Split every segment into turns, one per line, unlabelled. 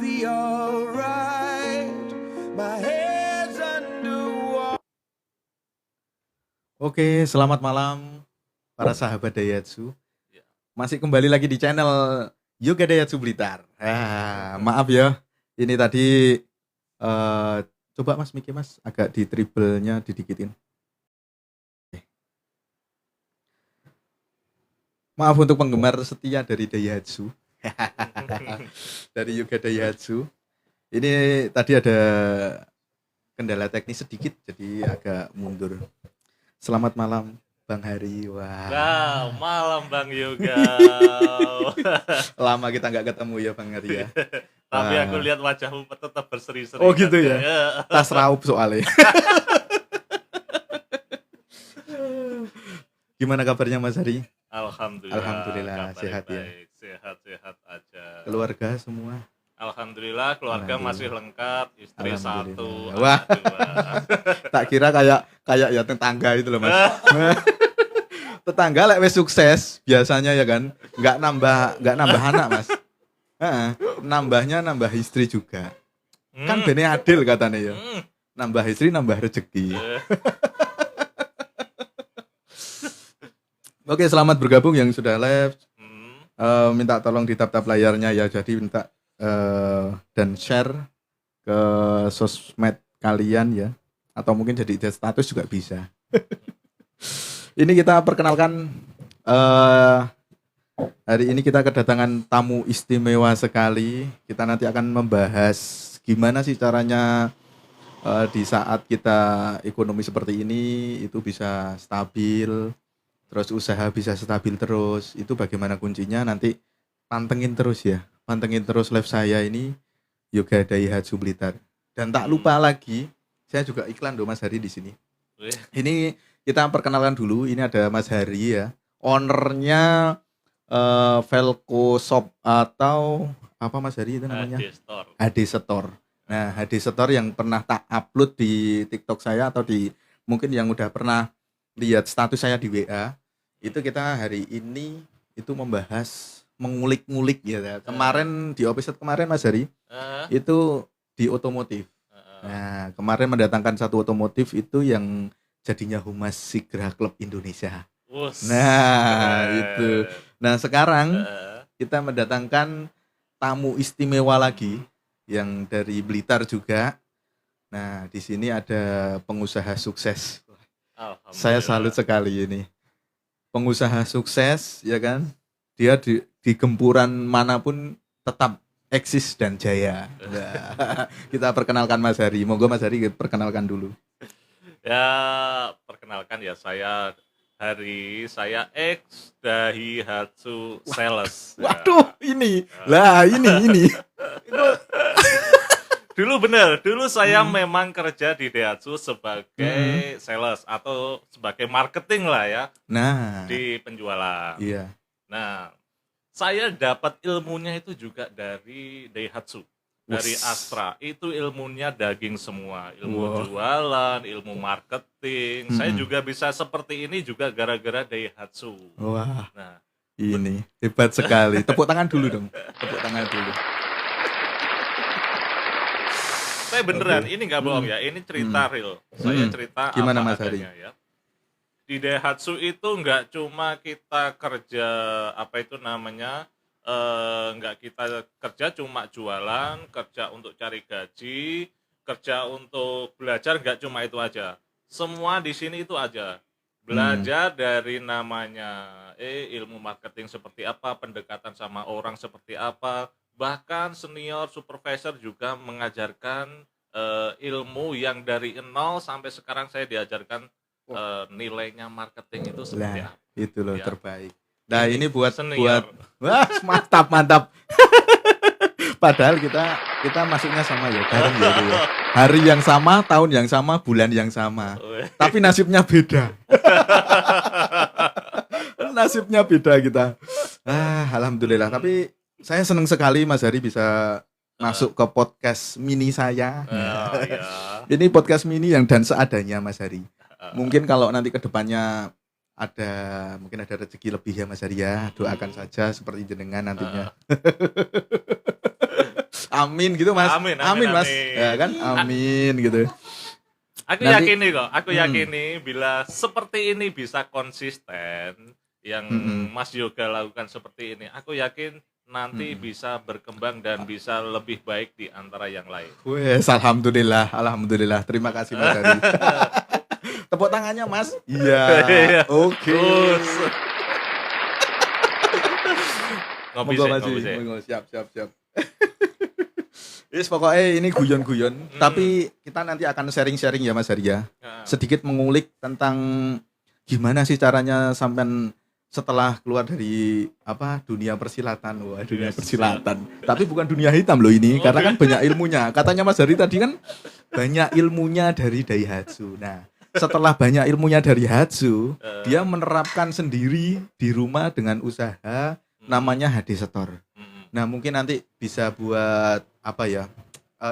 be alright. My head's underwater.
Oke, selamat malam para sahabat Daihatsu. Masih kembali lagi di channel Yoga Daihatsu Blitar. Maaf ya, ini tadi coba Mas Miki Mas agak di triple-nya didikitin. Maaf untuk penggemar setia dari Daihatsu. Dari Yoga Daihatsu. Ini tadi ada kendala teknis sedikit jadi agak mundur. Selamat malam Bang Hari.
Nah, malam Bang Yoga.
Lama kita nggak ketemu ya Bang Hari ya.
Tapi aku lihat wajahmu tetap berseri-seri.
Oh gitu ya. Tas raup soalnya. Gimana kabarnya Mas Hari? Alhamdulillah sehat ya.
Sehat-sehat aja.
Keluarga semua.
Alhamdulillah keluarga masih lengkap, istri satu,
Wah.
anak dua.
Tak kira kayak ya tetangga itu loh Mas. Tetangga lek wis sukses biasanya ya kan, nggak nambah anak Mas. Nambah istri juga. Kan bene adil katanya ya. Nambah istri nambah rezeki. Oke, selamat bergabung yang sudah live. Minta tolong di tap layarnya ya. Jadi minta dan share ke sosmed kalian ya. Atau mungkin jadi status juga bisa. Ini kita perkenalkan hari ini kita kedatangan tamu istimewa sekali. Kita nanti akan membahas gimana sih caranya di saat kita ekonomi seperti ini itu bisa stabil. Terus usaha bisa stabil terus, itu bagaimana kuncinya nanti pantengin terus ya. Pantengin terus live saya ini Yoga Daihatsu Blitar. Dan tak lupa lagi, saya juga iklan Mas Hari di sini. Ini kita perkenalkan dulu, ini ada Mas Hari ya. Ownernya Velco Shop atau apa Mas Hari itu namanya? HD Store. Nah, HD Store yang pernah tak upload di TikTok saya atau di mungkin yang udah pernah lihat status saya di WA. Itu kita hari ini itu membahas mengulik-ngulik ya. Kemarin di episode kemarin Mas Hari itu di otomotif. Nah, kemarin mendatangkan satu otomotif itu yang jadinya Humas Sigra Club Indonesia. Nah, itu. Nah, sekarang kita mendatangkan tamu istimewa lagi yang dari Blitar juga. Nah, di sini ada pengusaha sukses. Saya salut sekali ini. Pengusaha sukses ya kan, dia di gempuran manapun tetap eksis dan jaya. Nah, kita perkenalkan Mas Hari. Monggo Mas Hari perkenalkan dulu.
Ya, perkenalkan ya, saya Hari, saya ex Daihatsu Sales.
Waduh, ini. Lah, ini.
Dulu saya memang kerja di Daihatsu sebagai sales atau sebagai marketing lah ya.
Nah,
di penjualan.
Iya.
Nah, saya dapat ilmunya itu juga dari Daihatsu, dari Astra. Itu ilmunya daging semua, ilmu jualan, ilmu marketing. Saya juga bisa seperti ini juga gara-gara Daihatsu.
Wah.
Nah,
ini hebat sekali. Tepuk tangan dulu dong. Tepuk tangan dulu.
Saya beneran, ini nggak bohong ya, ini cerita real. Saya cerita
gimana
apa
Mas Hari?
adanya ya. Di Daihatsu itu nggak cuma kita kerja nggak kita kerja cuma jualan, kerja untuk cari gaji, kerja untuk belajar, nggak cuma itu aja. Semua di sini itu aja. Belajar dari namanya ilmu marketing seperti apa, pendekatan sama orang seperti apa. Bahkan senior supervisor juga mengajarkan ilmu yang dari nol sampai sekarang saya diajarkan nilainya marketing itu seperti apa.
Itu loh
Ya.
terbaik. Nah, ini buat
senior.
Wah, mantap. Padahal kita masuknya sama ya, bareng ya, itu ya. Hari yang sama, tahun yang sama, bulan yang sama. Tapi nasibnya beda. Nasibnya beda kita. Alhamdulillah. Tapi saya senang sekali Mas Hari bisa masuk ke podcast mini saya. Ini podcast mini yang dan seadanya Mas Hari. Mungkin kalau nanti ke depannya mungkin ada rezeki lebih ya Mas Hari ya. Doakan saja seperti jenengan nantinya. Amin gitu Mas.
Amin, amin,
Mas.
amin.
Ya kan? Amin gitu.
Aku
Nanti-
yakini kok, aku yakini bila seperti ini bisa konsisten yang Mas Yoga lakukan seperti ini, aku yakin nanti bisa berkembang dan bisa lebih baik di antara yang lain.
Wes, alhamdulillah, alhamdulillah. Terima kasih Mas Hari. Tepuk tangannya Mas. Iya. Oke.
Terus. Ngopi
Monggo
sih,
Mas.
ngopi sih.
Monggo, siap. Wis pokoknya ini guyon-guyon, tapi kita nanti akan sharing-sharing ya Mas Hari ya. Sedikit mengulik tentang gimana sih caranya sampean setelah keluar dari dunia persilatan. Wah, dunia
Yes.
persilatan. Tapi bukan dunia hitam loh ini, karena kan banyak ilmunya. Katanya Mas Hari tadi kan banyak ilmunya dari Daihatsu. Nah, setelah banyak ilmunya dari Hatsu, dia menerapkan sendiri di rumah dengan usaha namanya HD Store. Nah, mungkin nanti bisa buat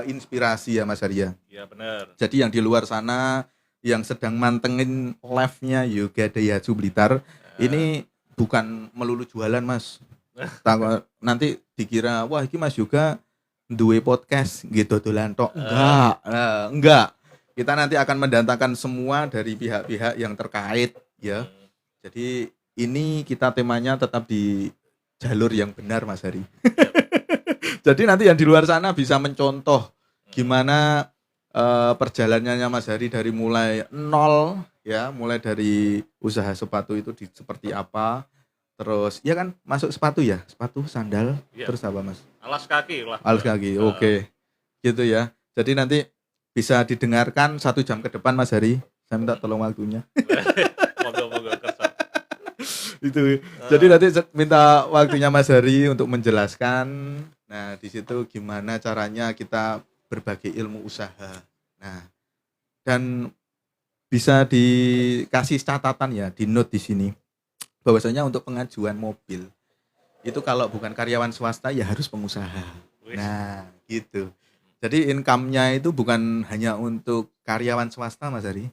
inspirasi ya Mas Arya.
Iya benar.
Jadi yang di luar sana yang sedang mantengin live-nya Yoga Daihatsu Blitar, ini bukan melulu jualan Mas. Nanti dikira wah ini Mas Yoga duwe podcast gitu dolan tok. Enggak. Kita nanti akan mendatangkan semua dari pihak-pihak yang terkait ya. Jadi ini kita temanya tetap di jalur yang benar Mas Hari. Jadi nanti yang di luar sana bisa mencontoh gimana perjalanannya Mas Hari dari mulai nol ya, mulai dari usaha sepatu itu seperti apa. Terus ya kan masuk sepatu ya, sepatu, sandal,
Ya.
terus apa Mas?
Alas kaki lah.
Alas kaki. Oke. Gitu ya. Jadi nanti bisa didengarkan 1 jam ke depan Mas Hari. Saya minta tolong waktunya.
Moga-moga kerja.
Itu. Jadi nanti minta waktunya Mas Hari untuk menjelaskan. Nah, di situ gimana caranya kita berbagi ilmu usaha. Nah, dan bisa dikasih catatan ya, di note di sini. Bahwasanya untuk pengajuan mobil itu kalau bukan karyawan swasta ya harus pengusaha. Nah, gitu. Jadi income-nya itu bukan hanya untuk karyawan swasta Mas Hari.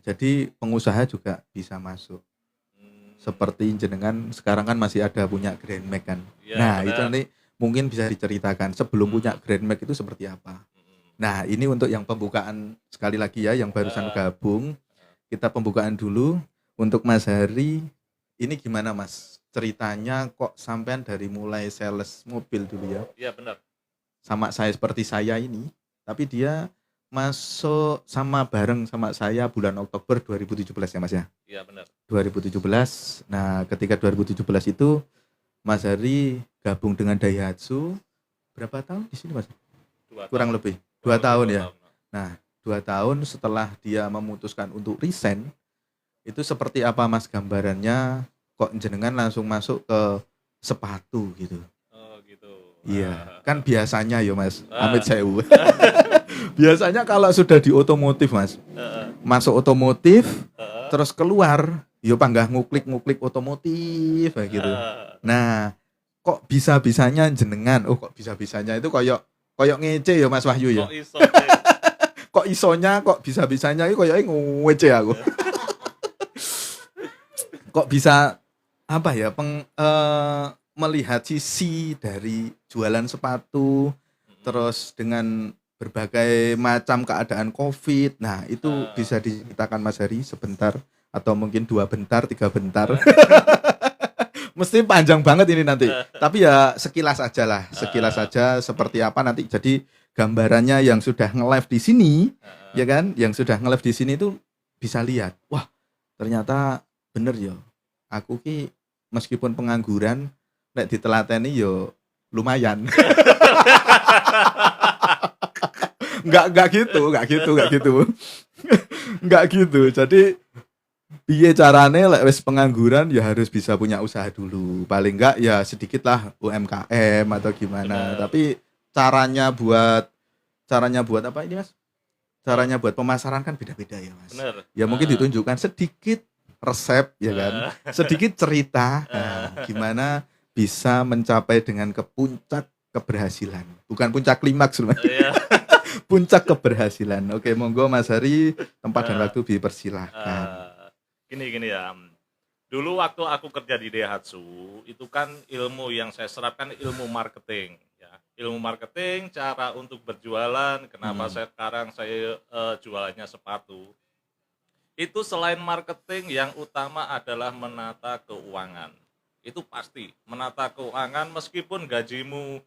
Jadi pengusaha juga bisa masuk. Seperti jenengan sekarang kan masih ada punya Grand Max kan.
Ya,
Nah,
benar.
itu nanti mungkin bisa diceritakan sebelum punya Grand Max itu seperti apa. Nah, ini untuk yang pembukaan sekali lagi ya, yang barusan gabung. Kita pembukaan dulu untuk Mas Hari. Ini gimana Mas? Ceritanya kok sampean dari mulai sales mobil dulu ya.
Iya benar.
Sama saya seperti saya ini, tapi dia masuk bareng sama saya bulan Oktober 2017 ya Mas ya.
Iya benar.
2017. Nah, ketika 2017 itu Mas Hari gabung dengan Daihatsu berapa tahun di sini Mas? Kurang lebih 2 tahun ya. Nah, 2 tahun setelah dia memutuskan untuk resign, itu seperti apa Mas gambarannya? Kok jenengan langsung masuk ke sepatu gitu?
Oh gitu.
Iya, kan biasanya ya Mas, amit sewu. Biasanya kalau sudah di otomotif Mas, masuk otomotif, terus keluar, yo panggah nguklik otomotif kayak gitu. Nah, kok bisa-bisanya jenengan? Oh, kok bisa-bisanya itu koyok ngece ya Mas Wahyu ya.
Kok iso?
Kok isonya, kok bisa-bisanya itu koyoknya ngece aku. Kok bisa melihat sisi dari jualan sepatu, terus dengan berbagai macam keadaan COVID. Nah, itu bisa diceritakan Mas Hari sebentar atau mungkin 2 bentar, 3 bentar. Mesti panjang banget ini nanti. Tapi ya sekilas aja lah, sekilas saja seperti apa nanti. Jadi gambarannya yang sudah nge-live di sini, ya kan? Yang sudah nge-live di sini itu bisa lihat. Wah, ternyata bener ya. Aku ki meskipun pengangguran, nek ditelateni yo lumayan. Enggak gitu. Enggak gitu. Jadi piye carane lek wis pengangguran ya harus bisa punya usaha dulu. Paling enggak ya sedikit lah UMKM atau gimana. Tapi caranya buat apa ini Mas? Caranya buat pemasaran kan beda-beda ya Mas.
Bener.
Ya mungkin ditunjukkan sedikit resep ya kan. Sedikit cerita gimana bisa mencapai dengan ke puncak keberhasilan. Bukan puncak klimaks loh.
Iya.
Puncak keberhasilan. Oke, monggo Mas Hari, tempat dan waktu dipersilahkan.
Gini ya. Dulu waktu aku kerja di Daihatsu, itu kan ilmu yang saya serapkan ilmu marketing ya. ilmu marketing, cara untuk berjualan. Kenapa
Hmm.
sekarang saya jualannya sepatu? Itu selain marketing yang utama adalah menata keuangan. Itu pasti menata keuangan meskipun gajimu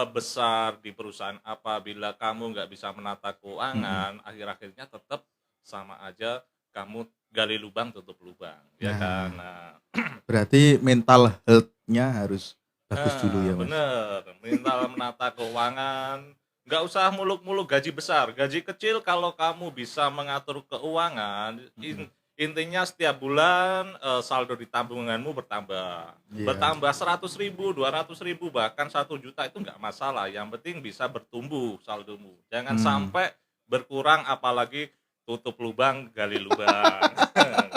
besar di perusahaan, apabila kamu nggak bisa menata
Mm-mm.
keuangan, akhir-akhirnya tetap sama aja kamu gali lubang tutup lubang, ya kan?
Nah,
Nah,
berarti mental health-nya harus bagus dulu ya, Mas.
bener, mental menata keuangan, nggak usah muluk-muluk gaji besar, gaji kecil kalau kamu bisa mengatur keuangan,
Mm-mm.
intinya setiap bulan saldo di tabunganmu bertambah,
Iya.
bertambah 100.000, 200.000, bahkan 1 juta itu nggak masalah, yang penting bisa bertumbuh saldomu, jangan
Hmm.
sampai berkurang, apalagi tutup lubang gali lubang.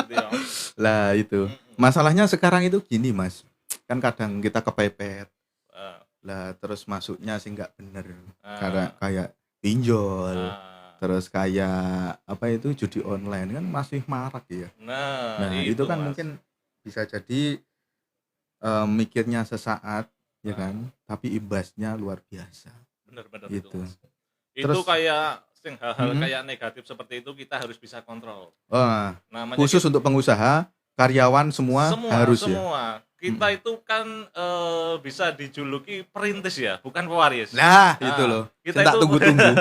Gitu ya.
Lah itu.
Mm-mm.
Masalahnya sekarang itu gini, Mas. Kan kadang kita kepepet.
Eh,
Lah terus masuknya sih nggak bener. Karena
eh,
kayak pinjol,
eh.
terus kayak apa itu judi online kan masih marak ya.
Nah,
Nah, itu
itu
kan
Mas.
mungkin bisa jadi mikirnya sesaat ya
Nah,
kan, tapi imbasnya luar biasa
bener-bener itu
gitu.
Mas. Itu
Terus
kayak hal-hal
mm,
kayak negatif seperti itu kita harus bisa kontrol.
wah,
Namanya
khusus
kita
untuk pengusaha, karyawan semua
semua
harus ya.
semua kita
Mm.
itu kan bisa dijuluki perintis ya, bukan pewaris.
Nah, itu
Nah,
loh.
kita
Saya tak
itu
tunggu-tunggu.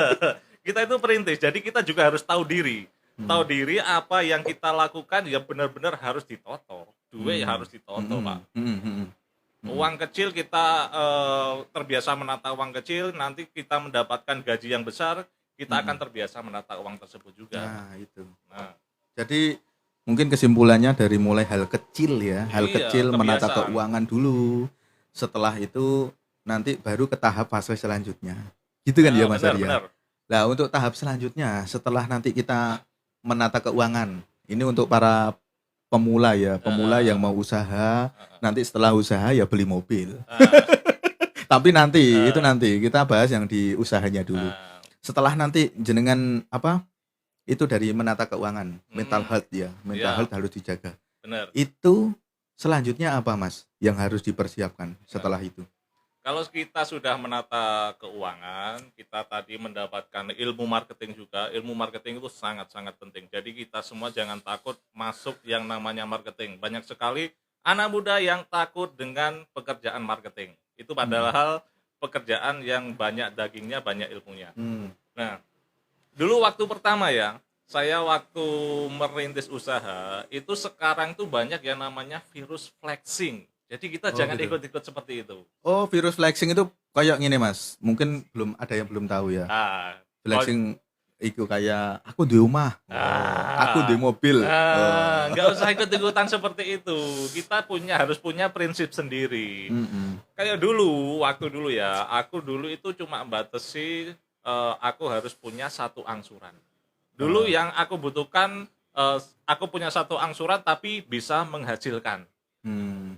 kita itu perintis. Jadi kita juga harus tahu diri. Tahu
Hmm.
diri apa yang kita lakukan ya benar-benar harus ditoto. Duit ya
Hmm.
harus ditoto, Pak.
Hmm. Hmm. Hmm. Hmm.
Uang kecil kita terbiasa menata uang kecil, nanti kita mendapatkan gaji yang besar, kita akan terbiasa menata uang tersebut juga.
Nah, itu.
Nah,
Jadi mungkin kesimpulannya dari mulai hal kecil ya, hal
iya,
kecil menata
kebiasaan.
keuangan dulu. Setelah itu nanti baru ke tahap fase selanjutnya. Gitu kan ya
Nah,
Mas
benar,
Arya?
benar.
Nah, untuk tahap selanjutnya setelah nanti kita menata keuangan. Ini untuk para pemula ya, pemula yang mau usaha, nanti setelah usaha ya beli mobil. Tapi nanti itu nanti kita bahas yang di usahanya dulu. Setelah nanti jenengan apa? Itu dari menata keuangan, mental health ya, mental
Ya,
health harus dijaga.
benar.
Itu selanjutnya apa Mas yang harus dipersiapkan setelah itu?
Kalau kita sudah menata keuangan, kita tadi mendapatkan ilmu marketing juga. Ilmu marketing itu sangat-sangat penting. Jadi kita semua jangan takut masuk yang namanya marketing. Banyak sekali anak muda yang takut dengan pekerjaan marketing. Itu padahal pekerjaan yang banyak dagingnya, banyak ilmunya. Nah, dulu waktu pertama ya, saya waktu merintis usaha, itu sekarang tuh banyak yang namanya virus flexing. Jadi kita
Oh,
jangan
gitu.
ikut-ikut seperti itu.
Oh, virus flexing itu kayak gini Mas. Mungkin belum ada yang belum tahu ya.
Ah,
Flexing itu kayak aku di rumah, aku di mobil.
nggak usah ikut-ikutan seperti itu. Kita harus punya prinsip sendiri. Kayak dulu, waktu dulu ya, aku dulu itu cuma batasi aku harus punya satu angsuran. Dulu yang aku butuhkan, aku punya satu angsuran tapi bisa menghasilkan.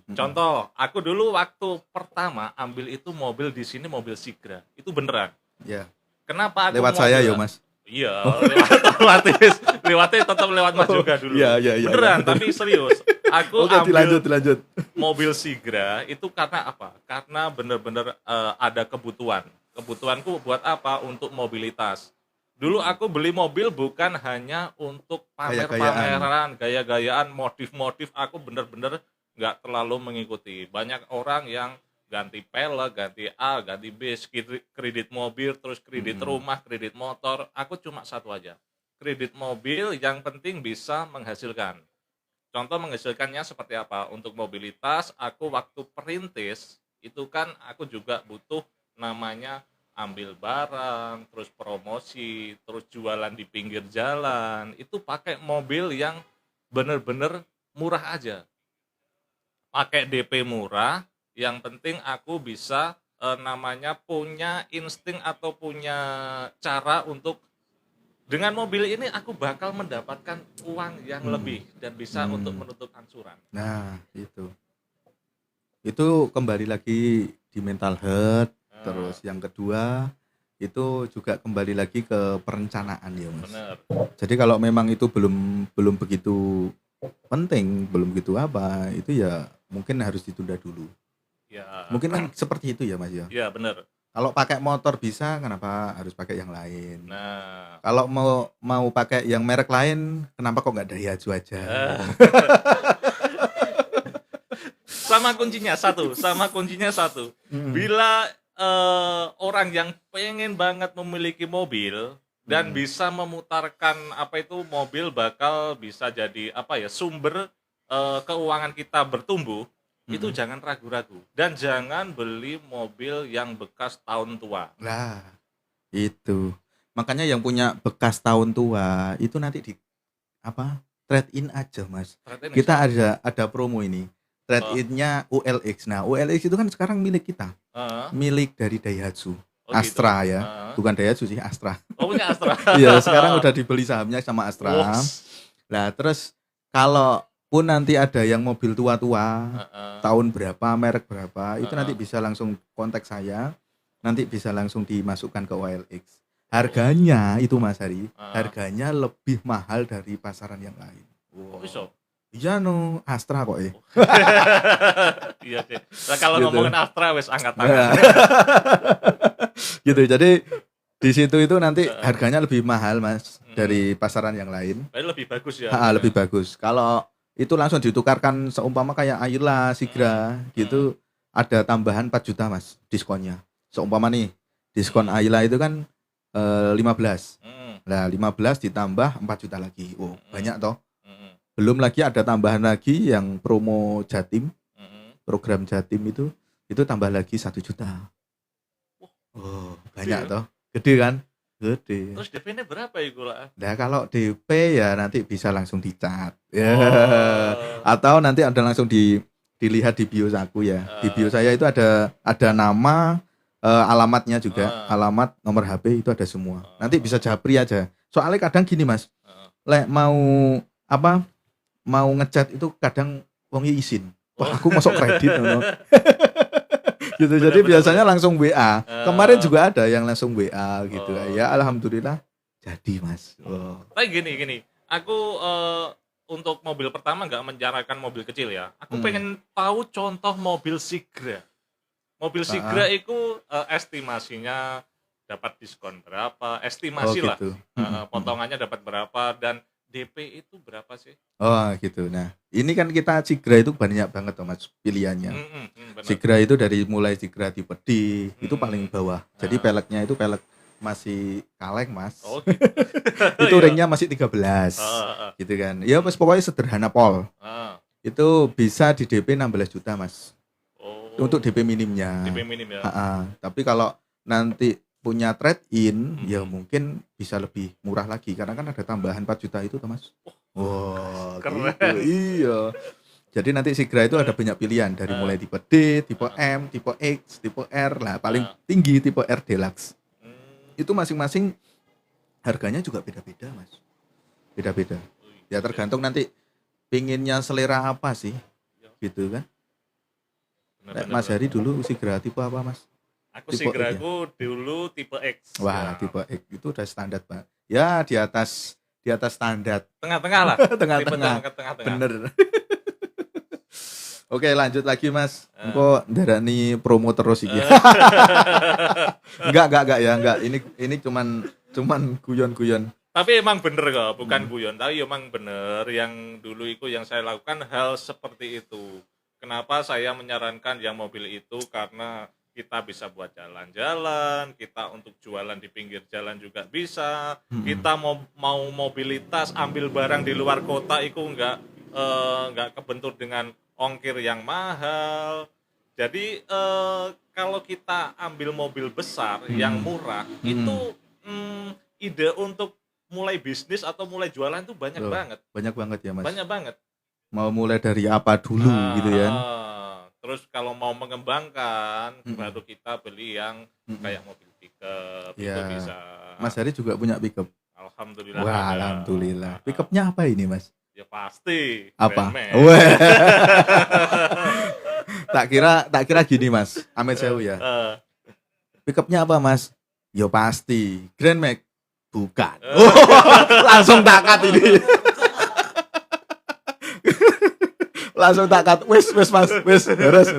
Contoh, aku dulu waktu pertama ambil itu mobil di sini, mobil Sigra. Itu beneran.
Ya.
Kenapa aku
Lewat
mau
saya ya
bilang?
Mas.
Iya, lewat otomatis. Lewatnya tetap lewat Mas juga dulu.
Iya, iya, iya.
Beneran, tapi serius. Aku
Oke,
ambil
dilanjut.
mobil Sigra itu karena apa? Karena bener-bener ada kebutuhan. Kebutuhanku buat apa? Untuk mobilitas. Dulu aku beli mobil bukan hanya untuk pamer-pameran, gaya-gayaan, modif-modif. Aku bener-bener nggak terlalu mengikuti. Banyak orang yang ganti pelek, ganti A, ganti B, kredit mobil, terus kredit rumah, kredit motor. Aku cuma satu aja. Kredit mobil yang penting bisa menghasilkan. Contoh menghasilkannya seperti apa? Untuk mobilitas, aku waktu perintis, itu kan aku juga butuh namanya ambil barang, terus promosi, terus jualan di pinggir jalan. Itu pakai mobil yang bener-bener murah aja. Pakai DP murah, yang penting aku bisa namanya punya insting atau punya cara untuk dengan mobil ini aku bakal mendapatkan uang yang lebih dan bisa untuk menutup angsuran.
Nah, itu kembali lagi di mental health. Terus yang kedua itu juga kembali lagi ke perencanaan ya Mas.
Bener.
Jadi kalau memang itu belum begitu penting, belum begitu apa, itu ya mungkin harus ditunda dulu.
Ya.
Mungkin kan seperti itu ya Mas ya.
Ya bener.
Kalau pakai motor bisa, kenapa harus pakai yang lain?
Nah,
Kalau mau pakai yang merek lain, kenapa kok nggak Daihatsu aja?
sama kuncinya satu. Bila orang yang pengen banget memiliki mobil dan bisa memutarkan apa itu mobil bakal bisa jadi apa ya sumber keuangan kita bertumbuh, itu jangan ragu-ragu dan jangan beli mobil yang bekas tahun tua.
Lah, itu. Makanya yang punya bekas tahun tua itu nanti di apa? Trade in aja, Mas.
Trade in
Kita ada promo ini. Trade in-nya ULX. Nah, ULX itu kan sekarang milik kita.
Heeh.
Milik dari Daihatsu.
Oh,
Astra
gitu.
ya. Bukan Daihatsu sih, Astra.
Oh, punya Astra.
Iya, sekarang udah dibeli sahamnya sama Astra.
Woks.
Nah, terus kalau pun nanti ada yang mobil tua-tua, tahun berapa, merek berapa, itu nanti bisa langsung kontak saya, nanti bisa langsung dimasukkan ke OLX. Harganya itu Mas Hari, harganya lebih mahal dari pasaran yang lain.
Kok bisa?
Iya no, Astra kok
Iya sih. Nah, kalau
Gitu.
ngomongin Astra wes angkat tangan.
Gitu, jadi di situ itu nanti harganya lebih mahal Mas dari pasaran yang lain.
Tapi lebih bagus ya.
Lebih bagus. Kalau itu langsung ditukarkan seumpama kayak Ayla, Sigra gitu, ada tambahan 4 juta Mas diskonnya. Seumpama nih, diskon Ayla itu kan 15. Nah, 15 ditambah 4 juta lagi. Oh, banyak toh. Belum lagi ada tambahan lagi yang promo Jatim. Program Jatim itu tambah lagi 1 juta. Oh, banyak
Gede.
toh. Gede kan? Gede.
Terus DP-nya berapa ya gula?
Nah, kalau DP ya nanti bisa langsung dicat. Ya.
Oh.
Atau nanti ada langsung dilihat di bio aku ya. Di bio saya itu ada nama, alamatnya juga, alamat, nomor HP itu ada semua. Nanti bisa japri aja. Soalnya kadang gini Mas, lek mau ngecat itu kadang wong izin. Wah, aku masuk kredit ngono. Gitu. Jadi biasanya langsung WA. Kemarin juga ada yang langsung WA gitu. Ya alhamdulillah jadi Mas. Oh.
Tapi gini. Aku untuk mobil pertama nggak menyarankan mobil kecil ya. Aku pengen tahu contoh mobil Sigra. Mobil Sigra itu estimasinya dapat diskon berapa? Estimasi lah.
Gitu.
Potongannya dapat berapa dan DP itu berapa sih?
Oh gitu. Nah ini kan kita Sigra itu banyak banget tuh Mas pilihannya.
Benar.
Sigra itu dari mulai Sigra tipe D itu paling bawah. Jadi peleknya itu pelek masih kaleng Mas.
Oh, gitu.
Itu ringnya masih 13 gitu kan. Ya mas pokoknya sederhana pol. Itu bisa di DP 16 juta Mas.
Oh.
Untuk DP minimnya.
DP minim ya.
Tapi kalau nanti punya trade in ya mungkin bisa lebih murah lagi karena kan ada tambahan 4 juta itu tuh Mas. Wah,
keren.
gitu. Iya. Jadi nanti Sigra itu ada banyak pilihan dari mulai tipe D, tipe M, tipe X, tipe R lah paling tinggi tipe R Deluxe. Itu masing-masing harganya juga beda-beda Mas. Beda-beda. Ya tergantung nanti pinginnya selera apa sih. Gitu kan.
Benar.
Mas Hari dulu Sigra tipe apa Mas?
Aku
Tipe
Sigra
X ya?
aku dulu tipe X.
Wah,
Ya.
tipe X itu udah standar, Pak. Ya, di atas standar.
Tengah-tengah lah.
Tengah-tengah.
Tipe tengah-tengah.
Bener. Oke, lanjut lagi, Mas. Engko ndarani promo terus iki. Enggak ya, enggak. Ini cuman guyon-guyon.
Tapi emang bener kok, bukan guyon. Tapi emang bener yang dulu itu yang saya lakukan hal seperti itu. Kenapa saya menyarankan yang mobil itu karena kita bisa buat jalan-jalan, kita untuk jualan di pinggir jalan juga bisa. Kita mau mobilitas, ambil barang di luar kota itu nggak kebentur dengan ongkir yang mahal. Jadi kalau kita ambil mobil besar yang murah, itu ide untuk mulai bisnis atau mulai jualan itu banyak banget.
Banyak banget ya, Mas.
Banyak banget.
Mau mulai dari apa dulu gitu ya.
Terus kalau mau mengembangkan baru kita beli yang kayak mobil pickup itu
Ya.
bisa.
Mas Hari juga punya pickup.
Alhamdulillah.
Wah,
ada.
alhamdulillah. Pickupnya apa ini, Mas?
Ya pasti.
Apa?
Grand Max.
Wah. tak kira gini, Mas. Amit sewu ya. Pickupnya apa, Mas? Yo pasti Grand Max. Bukan. Langsung takat ini. Langsung takat. Wis Mas, wis. Beres.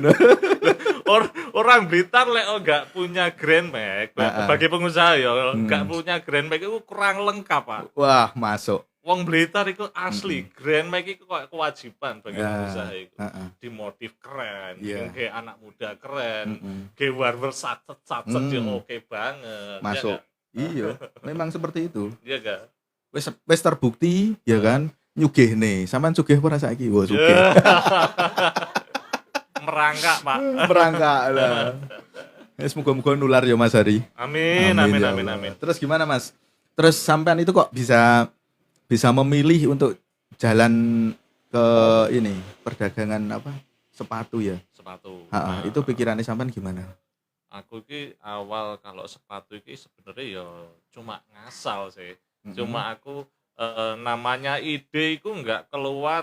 Orang Blitar lek enggak punya Grand Max, bagi pengusaha ya, enggak
Hmm.
punya Grand Max itu kurang lengkap, Pak.
Wah, masuk.
Wong Blitar itu asli, Grand Max itu kok kewajiban bagi
Ya,
pengusaha itu.
heeh.
Dimodif keren,
Iya.
kayak anak muda keren,
Mm-mm.
kayak warber sacet-sacet ya
Hmm.
oke banget.
Masuk. Iya, memang seperti itu.
Iya enggak?
Wis terbukti ya kan nyugihne. Sampean sugih ora saiki? Wah, sugih.
Ya. Merangkak, Pak.
Merangkak lah. Wis muga-muga nular ya Mas Hari.
Amin,
ya
amin,
Allah.
amin, amin.
Terus gimana Mas? Terus sampean itu kok bisa memilih untuk jalan ke ini perdagangan apa? Sepatu ya.
Sepatu.
Ha, itu pikirannya sampean gimana?
Aku ki awal kalau sepatu ki sebenarnya ya cuma ngasal sih.
Mm-mm.
Cuma aku namanya ide itu nggak keluar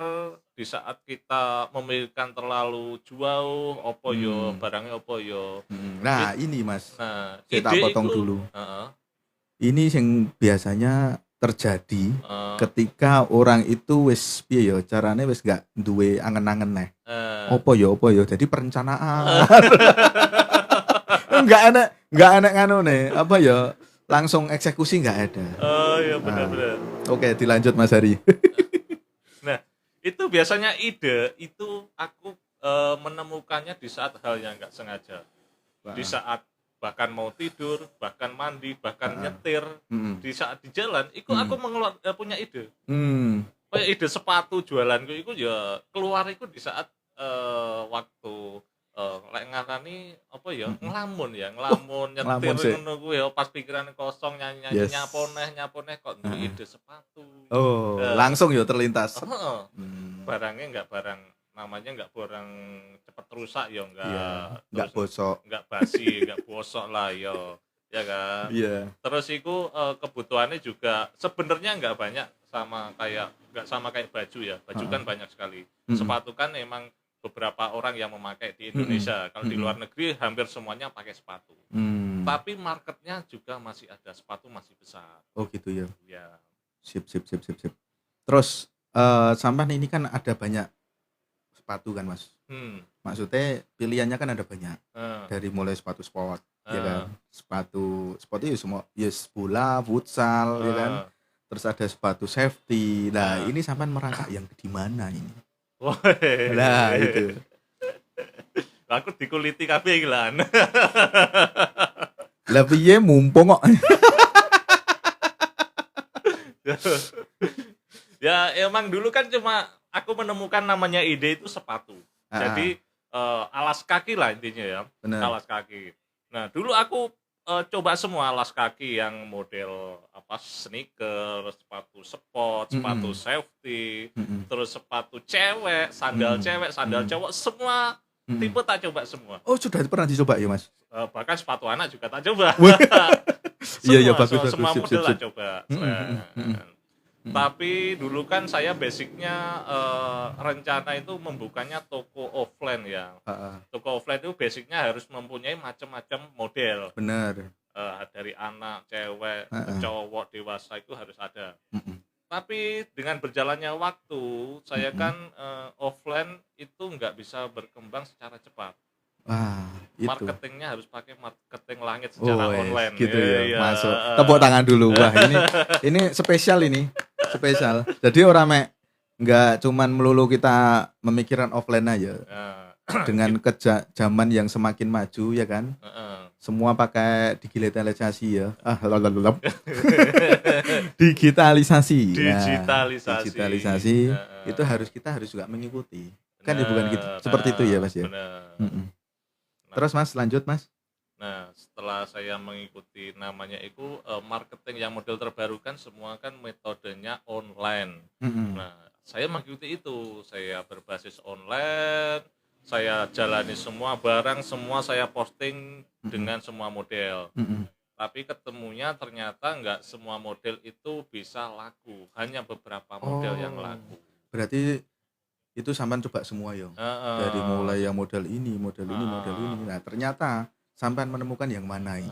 di saat kita memikirkan terlalu jauh opo yo barangnya opo yo.
Nah, ini Mas,
Nah,
kita
ide
potong
iku,
dulu.
heeh,
Ini yang biasanya terjadi
heeh,
ketika orang itu wis piye ya carane wis gak duwe angen-angen neh.
eh,
Opo ya jadi perencanaan. enggak enak nganone apa ya langsung eksekusi nggak ada.
oh iya benar-benar.
Oke, dilanjut Mas Hari.
Nah, itu biasanya ide itu aku menemukannya di saat hal yang nggak sengaja. Di saat bahkan mau tidur, bahkan mandi, bahkan nyetir,
Mm-mm.
di saat di jalan, itu aku punya ide.
Hmm.
Kayak ide sepatu jualanku itu ya keluar itu di saat waktu lek ngarani apa ya ngelamun
ngelamun sih.
nyetir ngono kuwi ya pas pikiran kosong nyanyi
Yes.
nyaponeh kok duwe ide sepatu.
Oh, langsung ya terlintas.
Heeh.
Hmm.
Barangnya enggak barang namanya enggak barang cepet rusak ya enggak.
Iya, nggak
Terus
bosok.
enggak basi, enggak bosok lah ya kan.
Iya.
Terus itu kebutuhannya juga sebenarnya enggak banyak enggak sama kayak baju ya. Baju kan banyak sekali. Sepatu kan emang beberapa orang yang memakai di Indonesia. Kalau di luar negeri hampir semuanya pakai sepatu. Tapi marketnya juga masih ada, sepatu masih besar.
Oh gitu ya.
Ya.
Sip. Terus sampean ini kan ada banyak sepatu kan Mas. Maksudnya pilihannya kan ada banyak. Dari mulai sepatu sport, ya kan. Sepatu sport itu semua, yes, bola, futsal, ya kan. Terus ada sepatu safety. Nah, ini sampean merangkak yang di mana ini? Nah, itu.
Aku dikuliti kabeh iki lan.
Lah piye mumpung kok.
Ya emang dulu kan cuma aku menemukan namanya ide itu sepatu. Jadi alas kaki lah intinya ya.
Bener.
Alas kaki. Nah, dulu aku coba semua alas kaki yang model apa sneaker, sepatu sport, sepatu safety, terus sepatu cewek, sandal cewek, sandal cowok, semua tipe tak coba semua.
Oh, sudah pernah dicoba ya, Mas?
Bahkan sepatu anak juga tak coba.
Iya, bagus.
Semua
Sip.
model tak coba. Tapi dulu kan saya basicnya rencana itu membukanya toko offline ya. Toko offline itu basicnya harus mempunyai macam-macam model.
Benar.
Dari anak, cewek, cowok, dewasa itu harus ada. Tapi dengan berjalannya waktu, saya kan offline itu nggak bisa berkembang secara cepat.
Wah, itu.
Marketingnya harus pakai marketing langit secara online.
Gitu ya, masuk. Tepuk tangan dulu. Wah, ini spesial ini. Spesial. Jadi orang nggak cuman melulu kita memikirkan offline aja. Dengan zaman yang semakin maju ya kan. Semua pakai digitalisasi ya. Digitalisasi. Digitalisasi. Itu kita harus juga mengikuti. Kan ya bukan gitu. Seperti itu ya, Mas ya. Terus Mas, lanjut Mas.
Nah, setelah saya mengikuti namanya itu marketing yang model terbaru kan semua kan metodenya online. Nah, saya mengikuti itu. Saya berbasis online, saya jalani semua barang, semua saya posting dengan semua model. Tapi ketemunya ternyata nggak semua model itu bisa laku, hanya beberapa model yang laku.
Berarti itu sampean coba semua ya. Dari mulai yang model ini. Nah, ternyata sampean menemukan yang mana ini.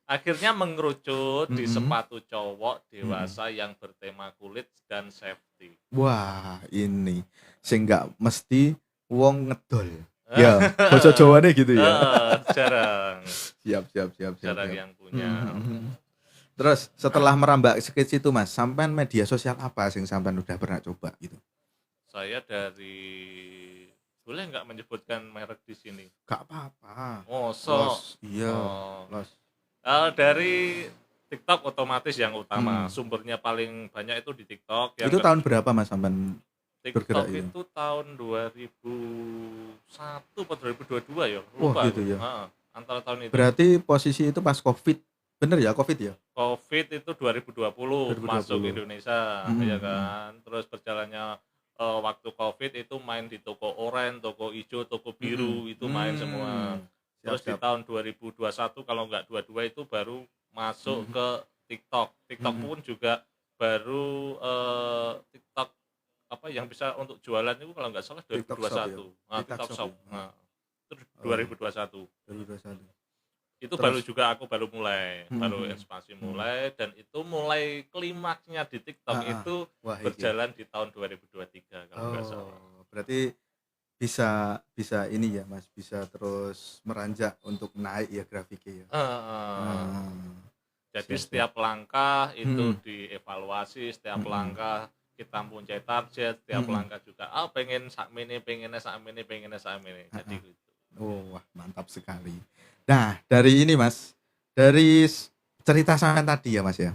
Akhirnya mengerucut di sepatu cowok dewasa yang bertema kulit dan safety.
Wah, ini sehingga mesti wong ngedol. Ya, basa Jawane gitu ya.
Jarang
Siap.
jarang yang punya.
Terus setelah merambah ke situ Mas, sampean media sosial apa sing sampean udah pernah coba gitu?
Saya dari boleh nggak menyebutkan merek di sini?
Gak apa-apa.
Mosok.
Iya,
Oh.
los.
Dari TikTok otomatis yang utama.
Hmm.
Sumbernya paling banyak itu di TikTok. Yang
Itu tahun berapa Mas sampean bergerak
TikTok
itu?
itu tahun 2001 atau 2022 ya,
Wah,
lupa
gitu
aku.
ya.
Antara tahun itu.
Berarti posisi itu pas Covid. Bener ya, Covid ya?
Covid itu 2020 masuk
2020.
Indonesia, ya kan. Terus berjalannya waktu Covid itu main di toko oranye, toko hijau, toko biru itu main semua. Terus di tahun 2021 kalau nggak 22 itu baru masuk ke TikTok. TikTok pun juga baru TikTok apa yang bisa untuk jualan itu kalau nggak salah 2021. TikTok Shop. Nah, itu 2021.
2021.
Itu
Terus?
baru juga aku baru mulai, baru ekspansi mulai, dan itu mulai klimaksnya di TikTok itu
Wah,
berjalan di tahun 2023 kalau nggak salah.
Berarti bisa ini ya Mas, bisa terus meranjak untuk naik ya grafiknya ya.
Jadi setiap langkah itu dievaluasi, setiap langkah kita mempunyai target, setiap langkah juga pengennya sak mene. Jadi gitu.
Wah, mantap sekali. Nah, dari ini Mas, dari cerita sampean tadi ya Mas ya.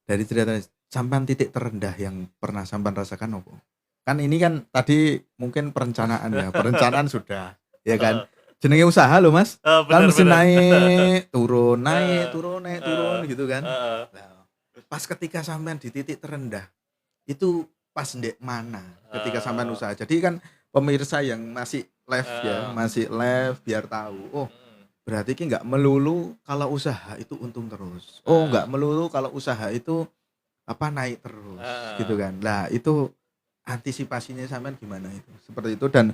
Dari cerita sampean titik terendah yang pernah sampean rasakan apa? Kan ini kan tadi mungkin perencanaan ya, perencanaan sudah, ya kan? Jenenge usaha loh Mas. Kan mesti naik, turun gitu kan. Nah, pas ketika sampean di titik terendah, itu pas ndek mana ketika sampean usaha. Jadi kan pemirsa yang masih live ya, masih live biar tahu. Oh, berarti ki nggak melulu kalau usaha itu untung terus. Oh, nggak melulu kalau usaha itu apa naik terus, gitu kan. Nah, itu antisipasinya sampean gimana itu? Seperti itu dan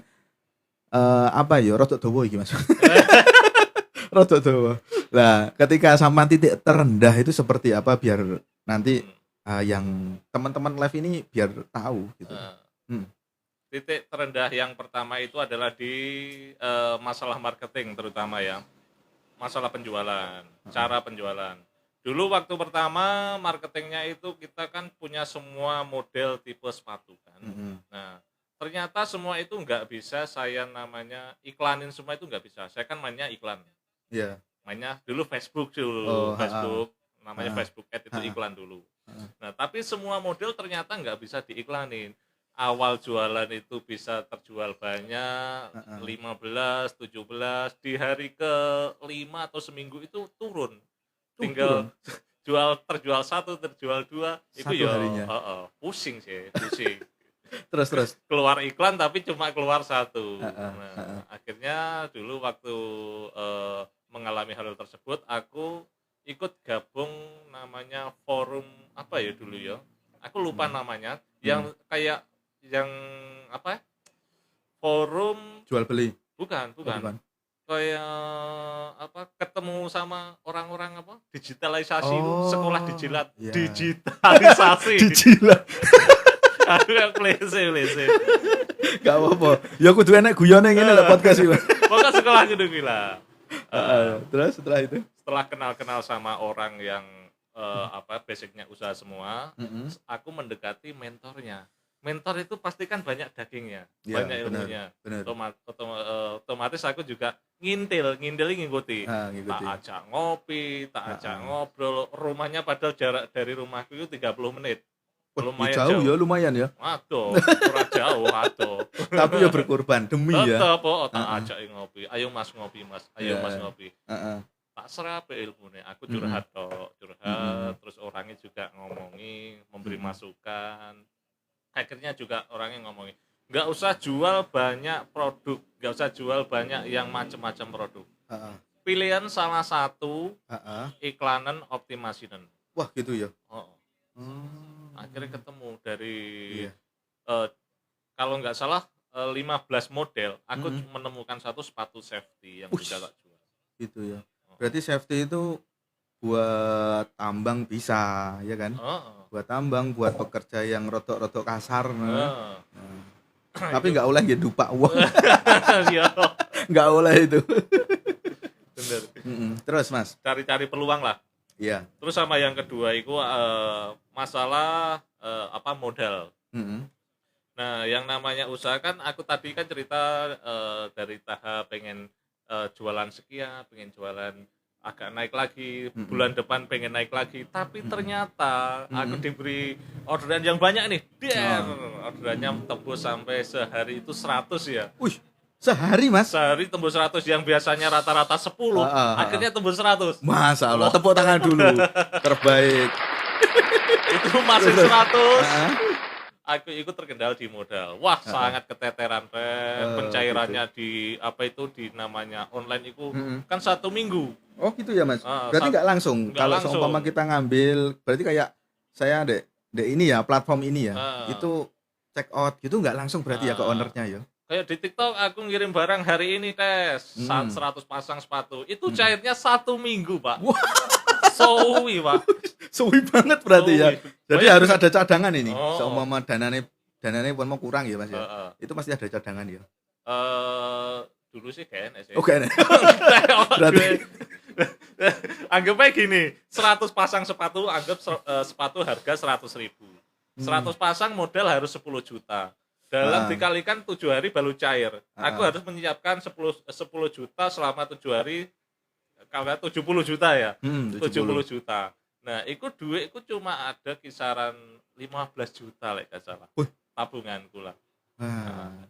apa ya rodok dawa iki Mas. Rodok dawa. Lah, ketika sampean titik terendah itu seperti apa biar nanti yang teman-teman live ini biar tahu gitu.
Titik terendah yang pertama itu adalah di masalah marketing terutama ya. Masalah penjualan, cara penjualan. Dulu waktu pertama marketingnya itu kita kan punya semua model tipe sepatu kan. Nah, ternyata semua itu nggak bisa saya namanya iklanin, semua itu nggak bisa. Saya kan mainnya iklan.
Iya.
Mainnya dulu Facebook dulu, Facebook namanya Facebook Ad itu iklan dulu. Nah, tapi semua model ternyata nggak bisa diiklanin. Awal jualan itu bisa terjual banyak, 15, 17, di hari ke-5 atau seminggu itu turun. Tinggal terjual 1, terjual 2, itu ya pusing sih, pusing.
Terus
Keluar iklan tapi cuma keluar 1. Nah, akhirnya dulu waktu mengalami hal tersebut, aku ikut gabung namanya forum apa ya dulu ya, aku lupa namanya, yang kayak yang apa, forum
jual beli.
Bukan. Kayak apa, ketemu sama orang-orang apa, digitalisasi itu, sekolah digitalisasi.
Dijilat.
Aku yang klise.
Gak apa-apa. Ya kudu enek guyone ngene lho podcast iki.
Pokoknya sekolah gitu gila.
Terus setelah itu?
Setelah kenal sama orang yang basicnya usaha semua, aku mendekati mentornya. Mentor itu pasti kan banyak dagingnya, banyak ilmunya. Otomatis aku juga ngikuti. Tak ajak ngopi, tak ajak ngobrol. Rumahnya padahal jarak dari rumahku itu 30 menit. Lumayan jauh
ya, lumayan ya.
Aduh, kurang jauh,
Tapi ya berkorban demi ya.
Tetep tak ajak ngopi. Ayo Mas ngopi, Mas. Ayo Mas ngopi. Tak serape ilmunya. Aku curhat, terus orangnya juga ngomongi, memberi masukan. Akhirnya juga orangnya ngomongin, nggak usah jual banyak produk, nggak usah jual banyak yang macam-macam produk. Pilihan salah satu, iklanan optimasinan.
Wah gitu ya.
Akhirnya ketemu dari kalau nggak salah 15 model, aku menemukan satu sepatu safety yang bisa tak jual.
Gitu ya. Berarti safety itu buat tambang bisa, ya kan? Buat tambang, buat pekerja yang rodok-rodok kasar. Tapi nggak oleh gitu Pak uang,
Ya,
nggak oleh itu.
bener.
Terus Mas,
Cari-cari peluang lah.
iya.
Terus sama yang kedua itu masalah modal.
Mm-mm.
Nah, yang namanya usaha kan aku tadi kan cerita dari tahap pengen jualan sekian, pengen jualan agak naik lagi, bulan depan pengen naik lagi, tapi ternyata aku diberi orderan yang banyak nih. Orderannya tembus sampai sehari itu 100 ya.
Wih, sehari Mas.
Sehari tembus 100 yang biasanya rata-rata 10, akhirnya tembus 100.
Masya Allah, tepuk tangan dulu. Terbaik.
Itu masih 100.
Heeh.
Aku ikut terkendala di modal. Wah, sangat keteteran, pencairannya di di namanya online itu kan 1 minggu.
Oh gitu ya Mas. Berarti nggak langsung.
Nggak
Kalau
langsung.
seumpama kita ngambil, berarti kayak saya dek ini ya platform ini ya, itu check out gitu nggak langsung berarti ya ke ownernya ya.
Kayak di TikTok aku ngirim barang hari ini 100 pasang sepatu. Itu cairnya 1 minggu, Pak. Suwi, Pak.
Suwi banget berarti ya.
Suwi.
Jadi harus ada cadangan ini.
Oh.
Seumpama danane pun mau kurang ya Mas ya. Itu pasti ada cadangan ya.
Dulu sih kayaknya sih.
Oke.
Berarti anggapnya gini, 100 pasang sepatu, anggap sepatu harga 100.000. 100 pasang modal harus 10 juta. Dalam dikalikan 7 hari baru cair. Aku harus menyiapkan 10 juta selama 7 hari. Kalau 70 juta ya. 70 juta. Nah, itu duitku cuma ada kisaran 15 juta lek gak salah. Tabunganku lah.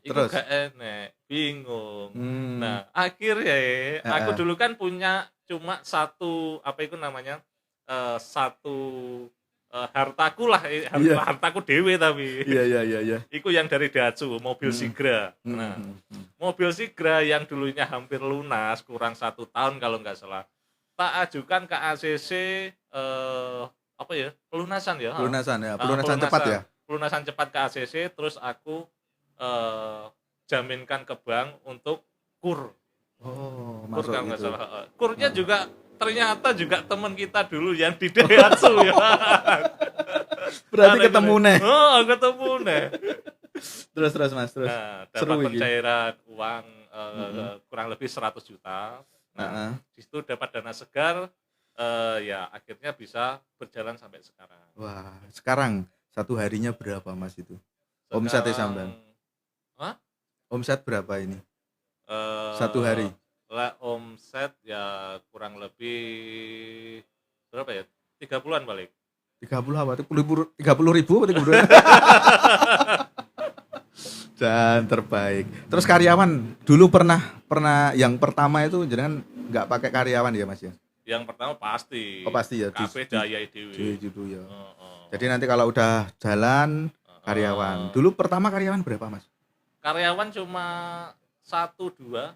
Itu
Terus
gak enek, bingung. Nah, akhirnya aku dulu kan punya cuma satu satu hartaku lah, hartaku dewe tapi.
Iya.
Iku yang dari Daihatsu, mobil Sigra. Nah, mobil Sigra yang dulunya hampir lunas, kurang 1 tahun kalau nggak salah. Tak ajukan ke ACC pelunasan ya.
Pelunasan cepat ya.
Pelunasan cepat ke ACC, terus aku jaminkan ke bank untuk kur.
Oh,
Kur
masuk
kalau nggak
itu.
salah. Kurnya juga ternyata juga teman kita dulu yang di Daihatsu ya.
Berarti ketemu nih.
Oh, ketemu nih.
Terus Mas, terus.
Nah, dapat
Seru ini.
pencairan uang kurang lebih 100 juta. Nah, di situ dapat dana segar, ya akhirnya bisa berjalan sampai sekarang.
Wah, sekarang satu harinya berapa Mas itu? Omsetnya sampean.
Hah?
Omset berapa ini?
Eh,
Satu hari.
Lah omset ya kurang lebih berapa ya? 30-an balik.
30 apa? 30 ribu apa 30? Dan terbaik. Terus karyawan dulu pernah yang pertama itu jangan nggak pakai karyawan ya Mas ya?
Yang pertama pasti.
Oh pasti ya.
Kabeh daya dewe.
Judul ya. Jadi nanti kalau udah jalan karyawan. Dulu pertama karyawan berapa Mas?
Karyawan cuma 1-2.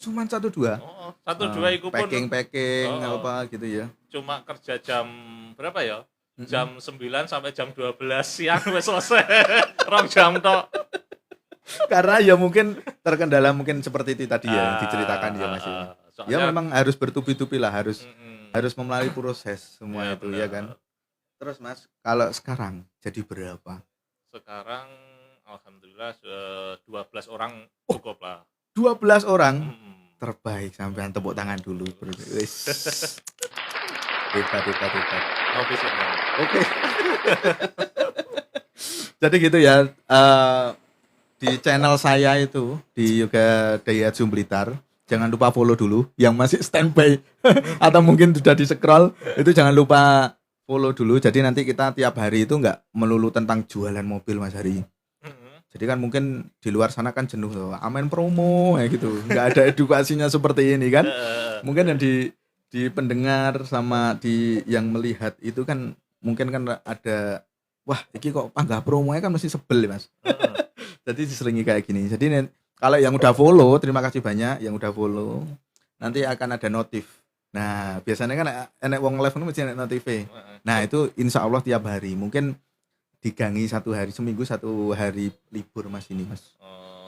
Cuman 1-2.
1-2 itu pun
Packing apa gitu ya.
cuma kerja jam berapa ya? Jam 9 sampai jam 12 siang wis selesai. 2 jam tok.
Karena ya mungkin terkendala mungkin seperti itu tadi ya diceritakan ya Mas ya. Ya memang harus bertubi-tubi lah, harus melalui proses semua
Ya,
itu
benar.
ya kan. Terus Mas, kalau sekarang jadi berapa?
Sekarang alhamdulillah 12 orang cukup lah.
12 orang. Terbaik, sampean tepuk tangan dulu. Wis. Hebat.
Habis ya.
Oke. Jadi gitu ya. Di channel saya itu di Yoga Daihatsu Blitar, jangan lupa follow dulu. Yang masih standby atau mungkin sudah di scroll itu jangan lupa follow dulu. Jadi nanti kita tiap hari itu nggak melulu tentang jualan mobil Mas Hari. Jadi kan mungkin di luar sana kan jenuh loh, amen promo ya gitu, nggak ada edukasinya seperti ini kan. Mungkin yang di pendengar sama di yang melihat itu kan mungkin kan ada, wah ini kok panggah promonya kan mesti sebel Mas. Jadi diselingi kayak gini. Jadi kalau yang udah follow, terima kasih banyak yang udah follow. Nanti akan ada notif. Nah biasanya kan enek wong live itu mesti enek notif. Nah itu insya Allah tiap hari mungkin digangi 1 hari, seminggu 1 hari libur Mas ini Mas.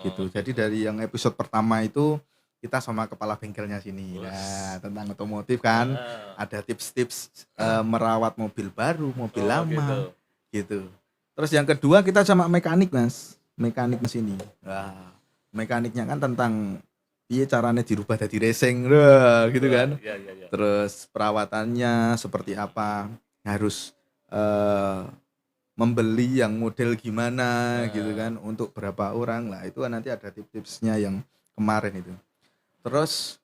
Gitu. Jadi dari yang episode pertama itu kita sama kepala bengkelnya sini. Nah, tentang otomotif kan, ada tips-tips merawat mobil baru, mobil lama. Gitu. Terus yang kedua kita sama mekanik Mas. mekanik mesin ini. Nah, mekaniknya kan tentang piye caranya dirubah jadi racing, wah, gitu kan.
Iya, iya, iya.
Terus perawatannya seperti apa, harus membeli yang model gimana gitu kan, untuk berapa orang lah, itu kan nanti ada tips-tipsnya yang kemarin itu. Terus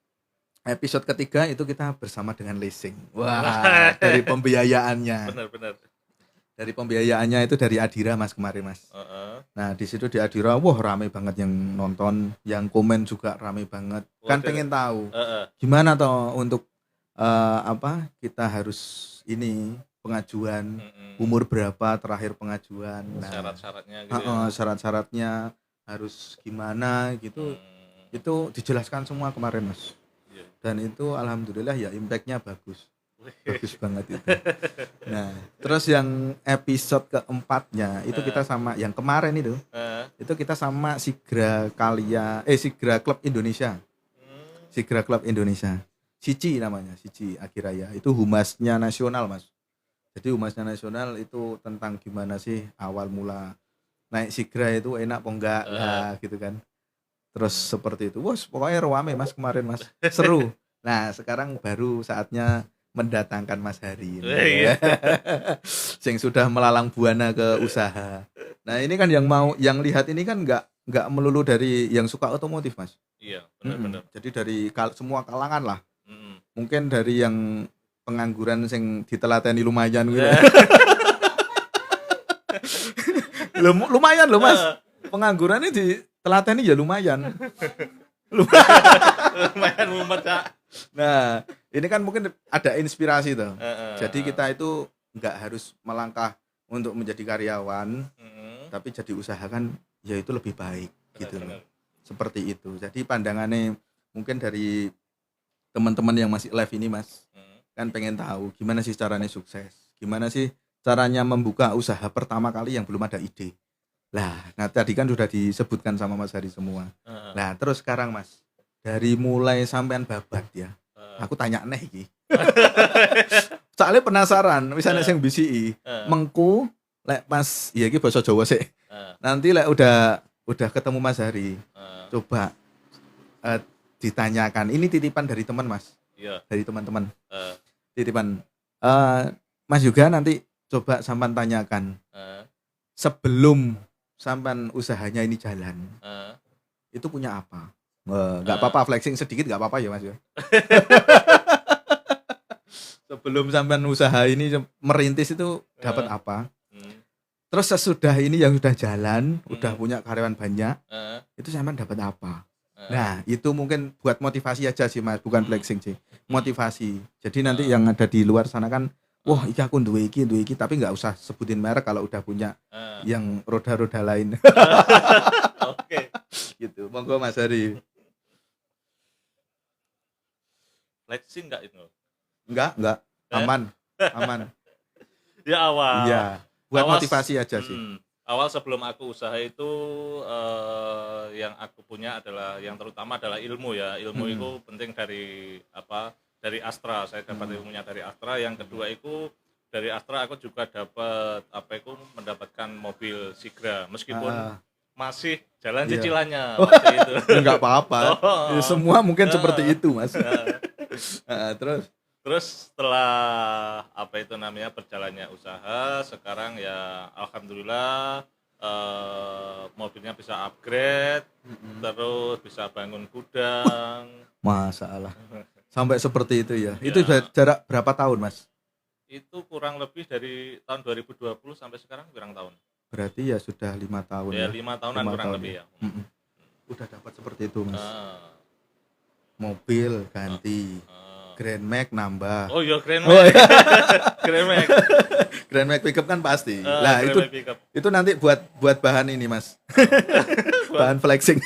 episode ketiga itu kita bersama dengan leasing. Wah, dari pembiayaannya.
Benar.
Dari pembiayaannya itu dari Adira Mas kemarin Mas. Nah di situ di Adira, wah rame banget yang nonton, yang komen juga rame banget. Kan pengen tahu gimana toh untuk kita harus ini pengajuan, umur berapa terakhir pengajuan. Nah,
syarat-syaratnya gitu. Ya.
Syarat-syaratnya harus gimana gitu. Itu dijelaskan semua kemarin Mas. Dan itu alhamdulillah ya impact-nya bagus banget itu. Nah terus yang episode keempatnya itu kita sama yang kemarin itu kita sama Sigra Club Indonesia. Sigra Club Indonesia, Sici namanya, Sici Akiraya, itu humasnya nasional Mas. Jadi humasnya nasional itu tentang gimana sih awal mula naik Sigra itu enak apa enggak lah gitu kan. Terus seperti itu, wah pokoknya rame Mas kemarin Mas, seru. Nah sekarang baru saatnya mendatangkan Mas Hari ini, yang sudah melalang buana ke usaha. Nah ini kan yang lihat ini kan nggak melulu dari yang suka otomotif Mas.
Iya benar.
Jadi dari semua kalangan lah. Mungkin dari yang pengangguran yang ditelateni lumayan gitu. Lumayan loh Mas, penganggurannya ditelateni ya lumayan.
Lumayan mumet Kak.
Nah, ini kan mungkin ada inspirasi tuh. Jadi kita itu nggak harus melangkah untuk menjadi karyawan, tapi jadi usaha kan ya itu lebih baik gitu loh. Seperti itu. Jadi pandangannya mungkin dari teman-teman yang masih live ini Mas, kan pengen tahu gimana sih caranya sukses, gimana sih caranya membuka usaha pertama kali yang belum ada ide. Nah tadi kan sudah disebutkan sama Mas Hari semua. Nah terus sekarang Mas, dari mulai sampean babat ya, aku tanya nih iki. Soalnya penasaran, misalnya sing BCI, mengku lek pas ya iki basa Jawa sih. Nanti lek udah ketemu Mas Hari, coba ditanyakan. Ini titipan dari teman Mas. Iya. Dari teman-teman. Titipan. Mas juga nanti coba sampean tanyakan. Sebelum sampean usahanya ini jalan, itu punya apa? Nggak apa-apa, flexing sedikit nggak apa-apa ya Mas ya. Sebelum sampean usaha ini merintis itu dapat apa? Terus sesudah ini yang sudah jalan, udah punya karyawan banyak, itu sampean dapat apa? Nah itu mungkin buat motivasi aja sih Mas, bukan flexing sih, motivasi. Jadi nanti yang ada di luar sana kan, wah iki aku duwe iki, tapi nggak usah sebutin merek kalau udah punya yang roda-roda lain.
Oke.
Gitu, monggo Mas Hari.
Flexing enggak itu?
Enggak, aman.
Ya awal.
Iya, buat motivasi aja sih.
Awal sebelum aku usaha itu yang aku punya adalah yang terutama adalah ilmu ya. Ilmu itu penting dari dari Astra. Saya dapat ilmunya dari Astra. Yang kedua itu dari Astra aku juga dapat mendapatkan mobil Sigra meskipun masih jalan cicilannya waktu itu.
Enggak apa-apa. Ya, semua mungkin seperti itu Mas.
Terus setelah berjalannya usaha, sekarang ya alhamdulillah mobilnya bisa upgrade, terus bisa bangun gudang.
Masalah. Sampai seperti itu ya. Itu jarak berapa tahun Mas?
Itu kurang lebih dari tahun 2020 sampai sekarang kurang tahun.
Berarti ya sudah 5 tahun ya.
5 tahunan kurang lebih ya.
Udah dapat seperti itu Mas. Mobil ganti. Grand Max nambah.
Oh iya Grand Max. Grand Max.
Grand Max pickup kan pasti. Lah itu nanti buat bahan ini Mas. Bahan flexing.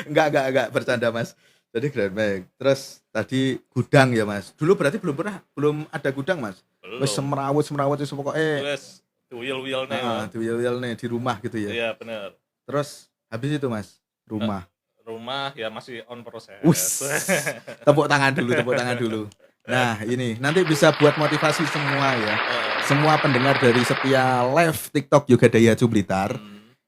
Enggak bercanda Mas. Jadi Grand Max. Terus tadi gudang ya Mas. Dulu berarti belum ada gudang Mas. Wes semrawut itu pokoknya.
Wes tuyul-tuyul
nih di rumah gitu ya.
Iya benar.
Terus habis itu Mas, rumah
ya masih on proses.
Tepuk tangan dulu. Nah ini nanti bisa buat motivasi semua ya. Semua pendengar dari setiap live TikTok Yoga Daihatsu Blitar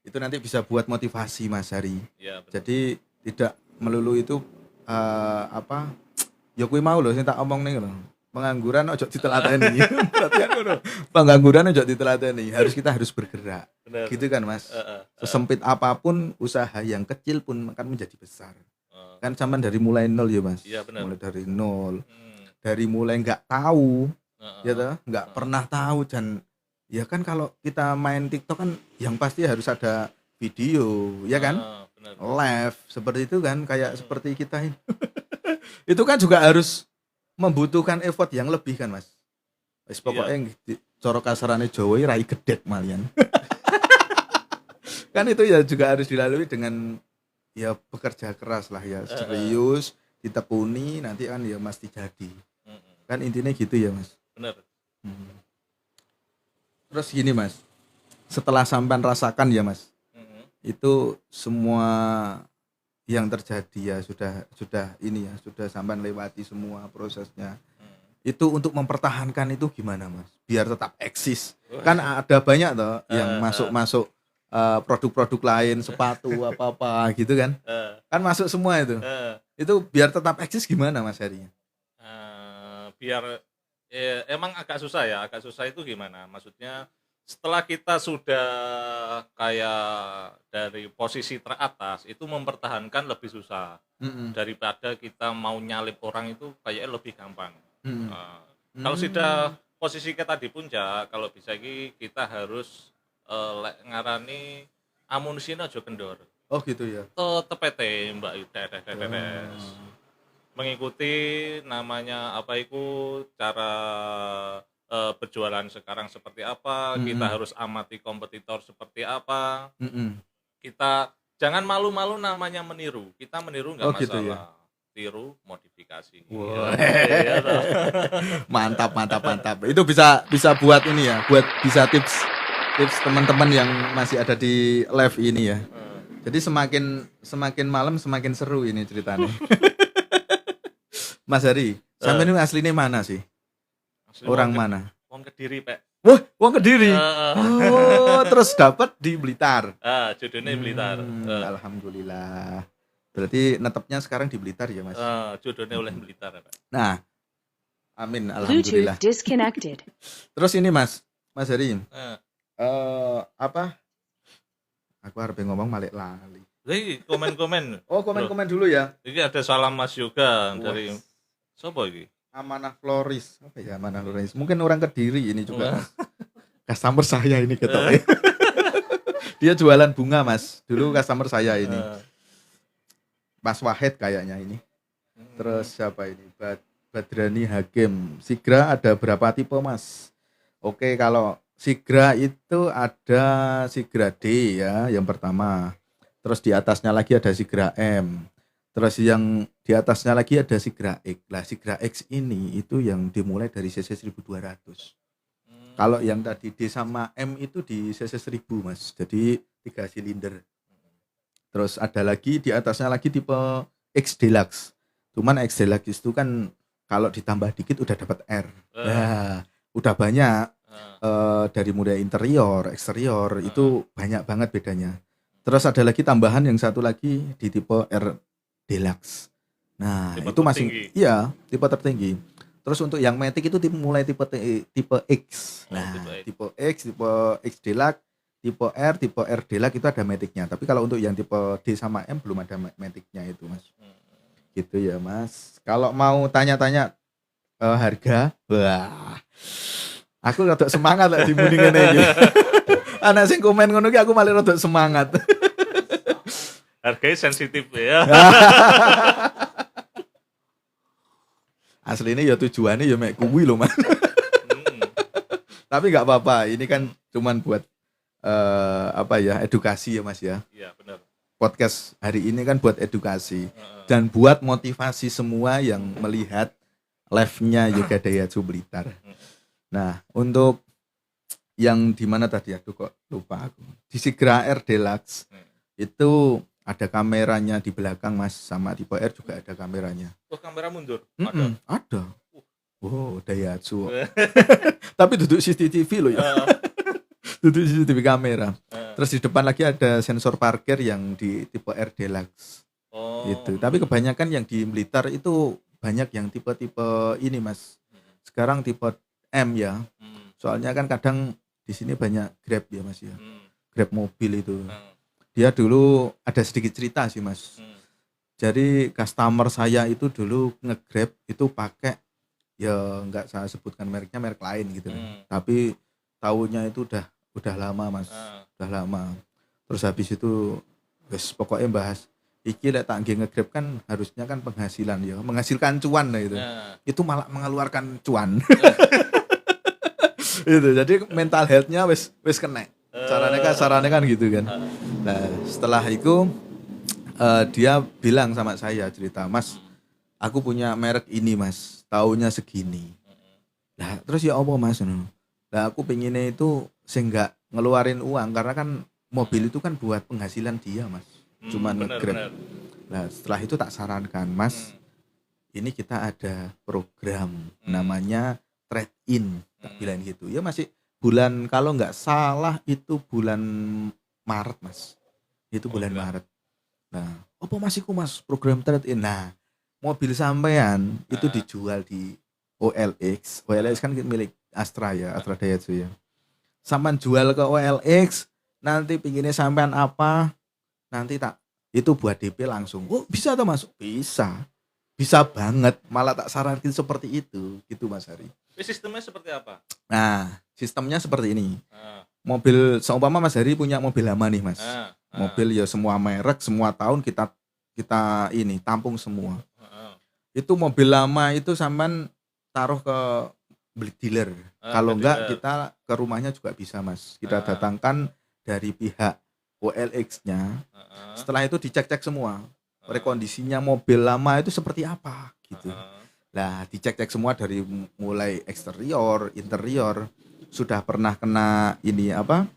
itu nanti bisa buat motivasi Mas Hari.
Ya, benar.
Jadi tidak melulu itu apa ya kuwi mau lho sing tak omong ning lho. Pengangguran ojo ditelateni. Berarti aku lho. Pengangguran ojo ditelateni. Kita harus bergerak.
Benar.
Gitu kan Mas. Sesempit apapun usaha yang kecil pun akan menjadi besar. Kan zaman dari mulai nol ya Mas.
Iya, benar.
Mulai dari nol. Dari mulai enggak tahu. Ya toh, enggak pernah tahu dan ya kan kalau kita main TikTok kan yang pasti harus ada video, ya kan?
Benar.
Live seperti itu kan kayak seperti kita ini. Itu kan juga harus membutuhkan effort yang lebih kan, Mas. Wis pokoknya cara kasarane Jawa rai gedet malian. Kan itu ya juga harus dilalui dengan ya bekerja keras lah ya, serius, ditekuni nanti kan ya mesti jadi. Kan intinya gitu ya, Mas.
Benar.
Terus gini Mas, setelah sampean rasakan ya Mas, itu semua yang terjadi ya sudah ini ya sudah sampean lewati semua prosesnya. Itu untuk mempertahankan itu gimana Mas? Biar tetap eksis. Kan ada banyak toh yang masuk produk-produk lain, sepatu apa-apa gitu kan? Kan masuk semua itu. Itu biar tetap eksis gimana Mas Herinya?
Biar emang agak susah ya. Agak susah itu gimana? Maksudnya setelah kita sudah kayak dari posisi teratas itu mempertahankan lebih susah daripada kita mau nyalip orang itu kayaknya lebih gampang. Kalau sudah posisi kita di puncak, kalau bisa kita harus ngarani amunisinya aja kendor.
Oh gitu ya.
Tepete Mbak Tetes. Mengikuti namanya apa itu cara berjualan sekarang seperti apa, kita harus amati kompetitor seperti apa. Kita jangan malu-malu namanya meniru. Kita meniru nggak masalah. Gitu ya? Tiru modifikasi.
Wow. Mantap. Itu bisa buat ini ya, buat bisa tips teman-teman yang masih ada di live ini ya. Jadi semakin malam semakin seru ini ceritanya. Mas Hari, sampe ini aslinya mana sih? Orang mana?
Wong Kediri, Pak.
Wah, wong Kediri. Oh, terus dapat di Blitar.
Jodohnya Blitar.
Alhamdulillah. Berarti netepnya sekarang di Blitar ya, Mas?
Jodohnya oleh Blitar, Pak.
Nah, amin, alhamdulillah.
Bluetooth disconnected.
Terus ini Mas Hari. Apa? Aku harus ngomong malik lali.
Jadi komen-komen.
Oh, komen-komen dulu ya.
Ini ada salam Mas Yoga dari siapa ini?
Amanah Floris. Apa ya Amanah Floris? Mungkin orang Kediri ini juga. Customer saya ini ketok. Dia jualan bunga, Mas. Dulu customer saya ini. Mas Wahid kayaknya ini. Terus siapa ini? Badrani Hakim. Sigra ada berapa tipe, Mas? Oke, kalau Sigra itu ada Sigra D ya, yang pertama. Terus di atasnya lagi ada Sigra M. Terus yang di atasnya lagi ada Sigra X. Lah Sigra X ini itu yang dimulai dari CC 1200. Kalau yang tadi D sama M itu di CC 1000, Mas. Jadi 3 silinder. Terus ada lagi di atasnya lagi tipe X Deluxe. Cuman X Deluxe itu kan kalau ditambah dikit udah dapat R. Nah, udah banyak. Dari mulai interior, eksterior itu banyak banget bedanya. Terus ada lagi tambahan yang satu lagi di tipe R Deluxe. Nah, tipe itu masih iya, tipe tertinggi. Terus untuk yang Matic itu mulai tipe X. Nah, tipe X Deluxe, tipe R Deluxe itu ada Maticnya. Tapi kalau untuk yang tipe D sama M belum ada Maticnya itu, Mas. Gitu ya, Mas. Kalau mau tanya-tanya harga, wah. Aku rada semangat lah di muni ngene iki. Anak sing komen ngono iki aku malah rada semangat.
Harganya sensitif ya.
Aslinya ya tujuannya ya mek kuwi lho, Mas. Tapi enggak apa-apa, ini kan cuman buat edukasi ya, Mas ya.
Iya, benar.
Podcast hari ini kan buat edukasi dan buat motivasi semua yang melihat live-nya Yoga Daihatsu Blitar. Nah, untuk yang di mana tadi aduh kok lupa aku. Di Sigra R Deluxe itu ada kameranya di belakang, Mas, sama tipe R juga ada kameranya.
Oh, kamera mundur?
Ada. Wow, Daihatsu. Tapi duduk CCTV loh ya. Duduk CCTV kamera. Terus di depan lagi ada sensor parkir yang di tipe R Deluxe
Oh.
itu. Tapi kebanyakan yang di Blitar itu banyak yang tipe-tipe ini Mas. Sekarang tipe M ya. Soalnya kan kadang di sini banyak Grab ya Mas ya. Grab mobil itu. Dia dulu ada sedikit cerita sih Mas. Jadi customer saya itu dulu nge-Grab itu pakai ya nggak saya sebutkan mereknya, merek lain gitu. Tapi tahunnya itu udah lama Mas. Udah lama. Terus habis itu wes pokoknya bahas iki lek tak nggih nge-Grab kan harusnya kan penghasilan ya, menghasilkan cuan lah itu. Itu malah mengeluarkan cuan. Itu jadi mental health-nya wes kena. Caranya kan gitu kan. Nah, setelah itu dia bilang sama saya cerita, "Mas, aku punya merek ini, Mas. Tahunnya segini." Nah, terus ya apa Mas? Nah, aku pengennya itu sing enggak ngeluarin uang karena kan mobil itu kan buat penghasilan dia, Mas. Cuma nge-Grab. Nah, setelah itu tak sarankan, "Mas, ini kita ada program namanya trade-in." Tak bilang gitu. Ya masih bulan kalau nggak salah itu bulan Maret Mas. Itu bulan Maret. Nah, apa Mas iku Mas program trade-in? Nah, mobil sampean itu dijual di OLX. OLX kan milik Astra ya, Astra Daihatsu ya. Sampean jual ke OLX, nanti pinginnya sampean apa? Nanti tak itu buat DP langsung. Oh, bisa toh Mas? Bisa. Bisa banget. Malah tak sarankan seperti itu. Gitu Mas Hari.
Sistemnya seperti apa?
Nah, sistemnya seperti ini. Mobil seumpama Mas Hari punya mobil lama nih, Mas. Mobil ya semua merek, semua tahun kita ini tampung semua. Itu mobil lama itu sampean taruh ke beli dealer. Kalau enggak kita ke rumahnya juga bisa, Mas. Kita datangkan dari pihak OLX-nya. Setelah itu dicek-cek semua. Rekondisinya mobil lama itu seperti apa gitu. Nah, dicek-cek semua dari mulai eksterior, interior, sudah pernah kena ini apa?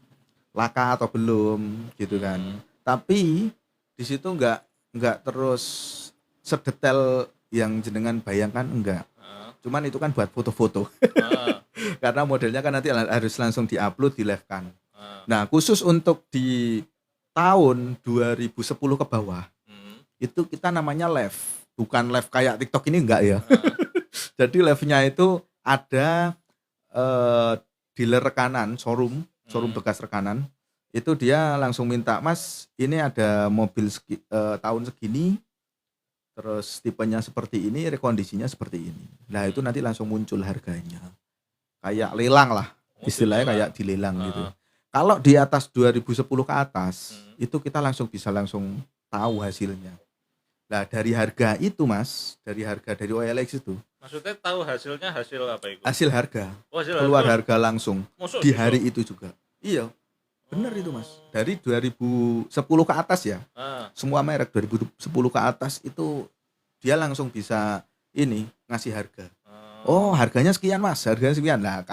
Laka atau belum gitu kan. Tapi di situ enggak terus sedetail yang jenengan bayangkan, enggak. Cuman itu kan buat foto-foto. Karena modelnya kan nanti harus langsung diupload, di-live-kan. Nah, khusus untuk di tahun 2010 ke bawah, itu kita namanya live. Bukan live kayak TikTok ini enggak ya. Jadi live-nya itu ada dealer rekanan, showroom bekas rekanan. Itu dia langsung minta, "Mas, ini ada mobil tahun segini, terus tipenya seperti ini, rekondisinya seperti ini." Nah, itu nanti langsung muncul harganya. Kayak lelang lah. Istilahnya kayak dilelang gitu. Kalau di atas 2010 ke atas, itu kita bisa langsung tahu hasilnya. Nah, dari harga itu Mas, dari OLX itu.
Maksudnya tahu hasilnya hasil apa itu?
Hasil harga.
Oh,
keluar harga langsung.
Masuk
di hari itu juga. Iya. Benar itu Mas. Dari 2010 ke atas ya. Semua merek 2010 ke atas itu dia langsung bisa ini ngasih harga. Oh, harganya sekian Mas, harganya sekian. Nah,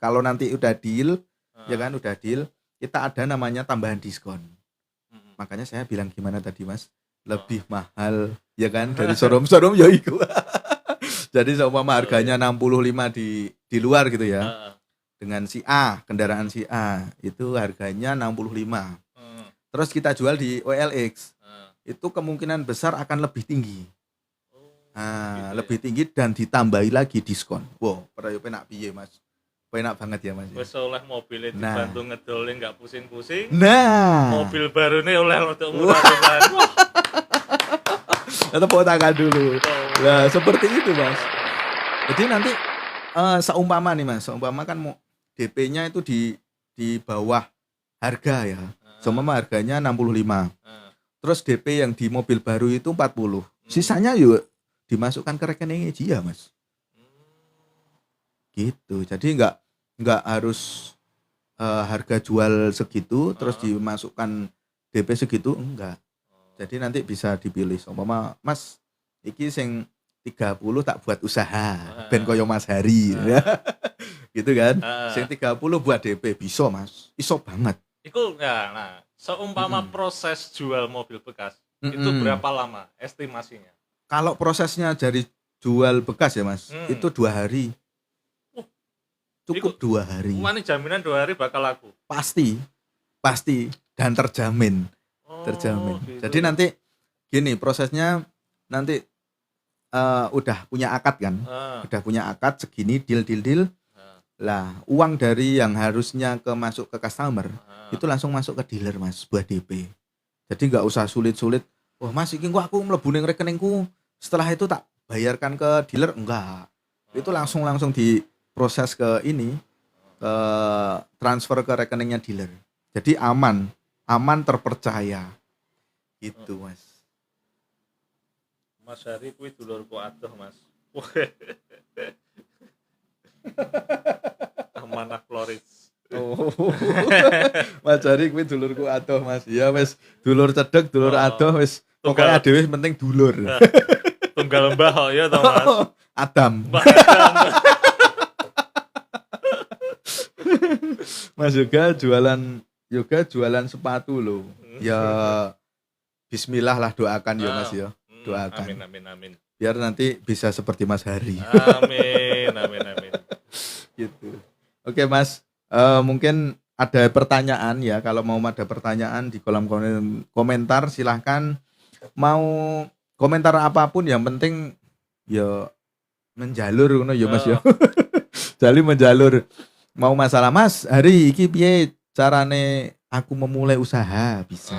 kalau nanti udah deal, ya kan udah deal, kita ada namanya tambahan diskon. Makanya saya bilang gimana tadi Mas? Lebih mahal ya kan dari showroom ya itu. Jadi seumpama harganya 65 di luar gitu ya. Dengan si A, kendaraan si A itu harganya 65. Terus kita jual di OLX. Itu kemungkinan besar akan lebih tinggi. Nah, gitu lebih tinggi dan ditambahi lagi diskon. Wow, pada penak piye Mas? Penak banget ya Mas.
Wis oleh mobilnya dibantu ngedolin enggak pusing-pusing.
Nah,
mobil barune oleh untuk murah-murahan.
Tepuk tangan dulu. Nah, seperti itu Mas. Jadi nanti seumpama nih Mas, seumpama kan DP-nya itu di bawah harga ya. Seumpama harganya 65. Terus DP yang di mobil baru itu 40. Sisanya yuk dimasukkan ke rekeningnya dia Mas. Gitu. Jadi enggak harus harga jual segitu terus dimasukkan DP segitu, enggak. Jadi nanti bisa dipilih seumpama Mas iki sing 30 tak buat usaha ben koyo Mas Hari ya. Gitu kan. Sing 30 buat DP bisa Mas. Iso banget.
Iku ya, nah, seumpama proses jual mobil bekas itu berapa lama estimasinya?
Kalau prosesnya dari jual bekas ya Mas, itu 2 hari. Cukup 2 hari.
Mana jaminan 2 hari bakal laku?
Pasti pasti dan terjamin.
Oh,
Terjamin.
gitu.
Jadi nanti gini prosesnya nanti udah punya akad kan?
Ah,
Udah punya akad segini deal.
ah,
Lah, uang dari yang harusnya masuk ke customer
ah.
itu langsung masuk ke dealer Mas, sebuah DP. Jadi nggak usah sulit-sulit. Wah Mas, iki kok aku mlebu ning rekeningku. Setelah itu tak bayarkan ke dealer enggak. Itu langsung diproses ke ini ke transfer ke rekeningnya dealer. Jadi aman terpercaya. Gitu Mas.
Mas Hari kuwi dulurku adoh, Mas. Amanah Floris.
Oh. Mas Jari kuwi dulurku adoh Mas. Ya wis dulur cedhek, dulur
Oh.
adoh wis
Tunggal.
pokoknya dhewe penting dulur.
Tunggal mbah kok ya to, Mas.
Adam.
Mbah Adam.
Mas juga jualan sepatu loh. Ya bismillah lah doakan ya Mas ya. Doakan.
Amin.
Biar nanti bisa seperti Mas Hari.
Amin.
Gitu. Oke Mas, mungkin ada pertanyaan ya. Kalau mau ada pertanyaan di kolom komentar silahkan. Mau komentar apapun yang penting ya menjalur ngono ya Mas ya. Jadi menjalur. Mau masalah Mas, Hari iki piye carane aku memulai usaha? Bisa.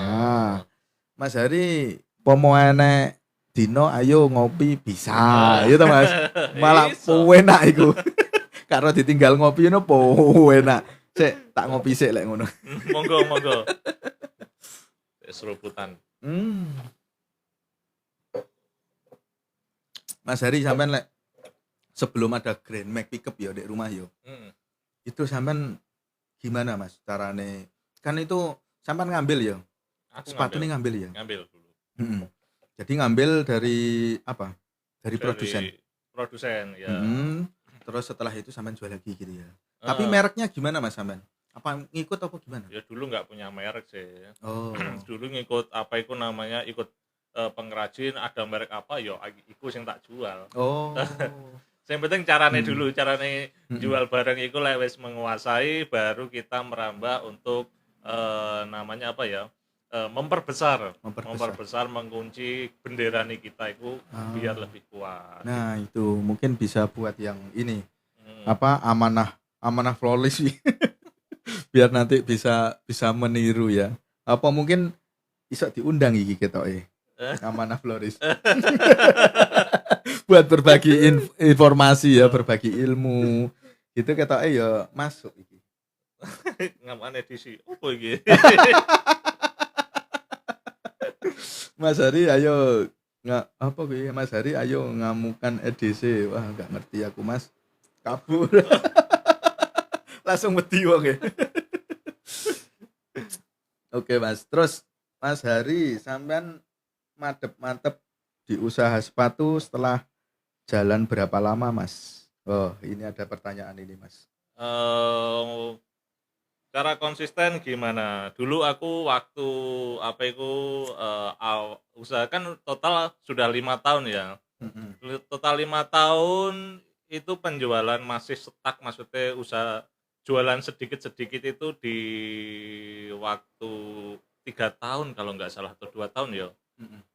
Mas Hari pomo enek dino ayo ngopi bisa. Ya to Mas. Malah
Iso.
enak iku. Karo ditinggal ngopi no enak. Sik tak ngopi sik lek ngono.
Monggo. Seruputan.
Mas Hari sampean lek sebelum ada Grand Max pickup ya di rumah yo. Itu sampean gimana Mas carane? Kan itu sampean ngambil ya.
Aku
Sepatunya ngambil ya.
Ngambil dulu.
Jadi ngambil dari apa? Dari produsen.
Produsen ya.
Terus setelah itu sampean jual lagi gitu ya. Tapi mereknya gimana Mas sampean? Apa ngikut apa gimana?
Ya dulu nggak punya merek sih.
Oh.
Dulu ngikut apa itu namanya ikut pengrajin ada merek apa ya iku sing tak jual.
Oh.
Yang penting carane dulu, carane jual barang itu lewes menguasai baru kita merambah untuk namanya apa ya? Memperbesar mengunci benderane kita itu biar lebih kuat.
Nah, itu mungkin bisa buat yang ini. Apa amanah flawless sih. Biar nanti bisa meniru ya. Apa mungkin bisa diundang iki ketoke. Amanah flawless. Buat berbagi informasi ya, berbagi ilmu. Itu ketoke ya masuk iki.
Ngaman edisi. Opo iki?
Mas Hari ayo apa kuwi Mas Hari ayo ngamukan EDC. Wah, enggak ngerti aku Mas. Kabur. Langsung wedi wong. Oke Mas. Terus Mas Hari sampean mantep di usaha sepatu setelah jalan berapa lama Mas? Oh, ini ada pertanyaan ini Mas.
Cara konsisten gimana? Dulu aku waktu apa itu usaha kan total sudah 5 tahun ya. Total 5 tahun itu penjualan masih stuck, maksudnya usaha jualan sedikit-sedikit itu di waktu 3 tahun kalau nggak salah atau 2 tahun ya.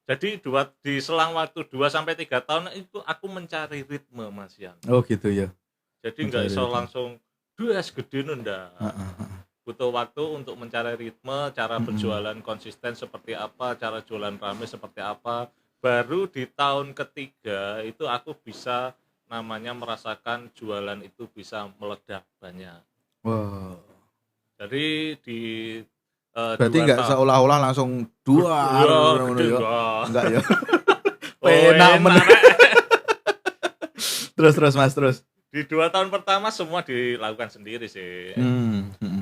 Jadi di selang waktu 2 sampai 3 tahun itu aku mencari ritme Mas Yan.
Oh gitu ya.
Jadi nggak iso langsung duas gede nunda. Butuh waktu untuk mencari ritme, cara berjualan konsisten seperti apa, cara jualan rame seperti apa. Baru di tahun ketiga itu aku bisa namanya merasakan jualan itu bisa meledak banyak.
Wow.
Jadi di
berarti nggak seolah-olah langsung dua enggak ya. Enak. Terus Mas terus.
Di 2 tahun pertama semua dilakukan sendiri sih.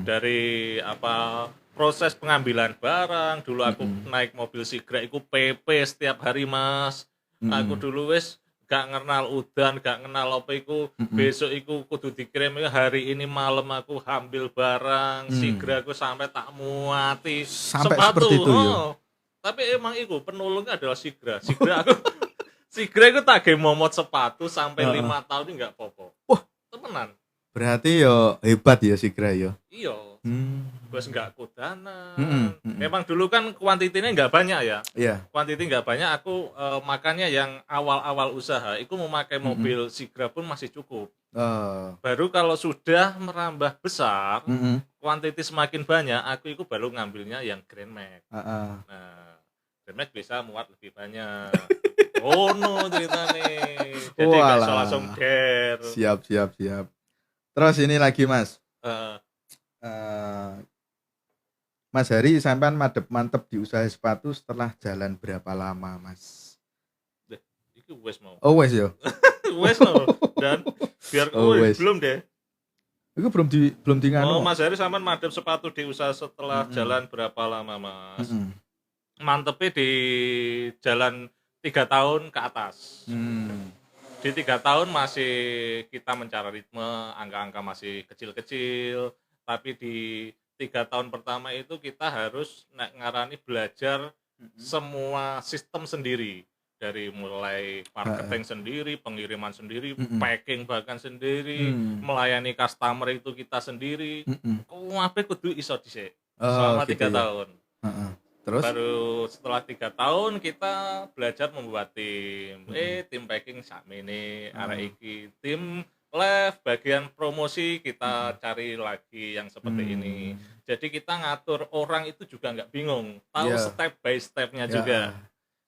Dari apa proses pengambilan barang, dulu aku naik mobil Sigra iku PP setiap hari Mas. Aku dulu wis gak kenal udan, gak kenal apa iku. Besok iku kudu dikirim hari ini malam aku ambil barang, Sigra aku sampai tak muati.
Sampai
sepatu.
Seperti itu ya.
Tapi emang iku penolongnya adalah Sigra. Sigra aku tak ge momot sepatu sampai 5 tahun ini enggak apa-apa.
Wah,
temenan.
Berarti yo hebat ya Sigra yo.
Iya. Wes nggak kudanan.
Mm-mm.
Memang dulu kan kuantitinya nggak banyak ya.
Iya.
Kuantiti nggak banyak. Aku makannya yang awal-awal usaha, itu memakai mobil Sigra pun masih cukup. Baru kalau sudah merambah besar, kuantiti semakin banyak, aku itu baru ngambilnya yang Grand Max. Nah, Grand Max bisa muat lebih banyak. Oh no ceritanya. Jadi nggak bisa langsung der.
Siap. Terus ini lagi Mas. Mas Hari sampean mantep di usaha sepatu setelah jalan berapa lama Mas?
Itu wes mau.
Oh wes yo.
Wes mau. Dan biar belum deh.
Itu belum di nganu.
Oh Mas Hari sampean madep sepatu di usaha setelah jalan berapa lama Mas? Mantepnya di jalan 3 tahun ke atas. Di 3 tahun masih kita mencari ritme, angka-angka masih kecil-kecil, tapi di 3 tahun pertama itu kita harus ngarani belajar semua sistem sendiri, dari mulai marketing sendiri, pengiriman sendiri, packing bahkan sendiri, melayani customer itu kita sendiri. Kabeh kudu iso dhisik selama 3 tahun. Terus baru setelah 3 tahun kita belajar membuat tim. Tim packing sakmene, arek iki. Tim live bagian promosi kita cari lagi yang seperti ini. Jadi kita ngatur orang itu juga nggak bingung, tahu step by stepnya juga.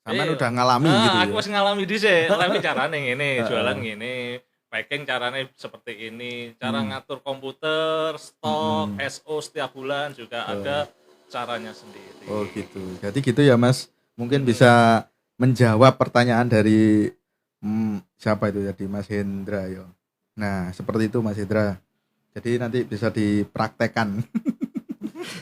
Sampean udah ngalami gitu ya.
Aku harus ngalami dhisik, tapi carane ngene, jualan ngene, packing carane seperti ini, cara ngatur komputer, stok, SO setiap bulan juga ada caranya sendiri.
Oh gitu. Jadi gitu ya Mas. Mungkin bisa menjawab pertanyaan dari siapa itu tadi Mas Hendra ya. Nah, seperti itu Mas Hendra. Jadi nanti bisa dipraktekkan.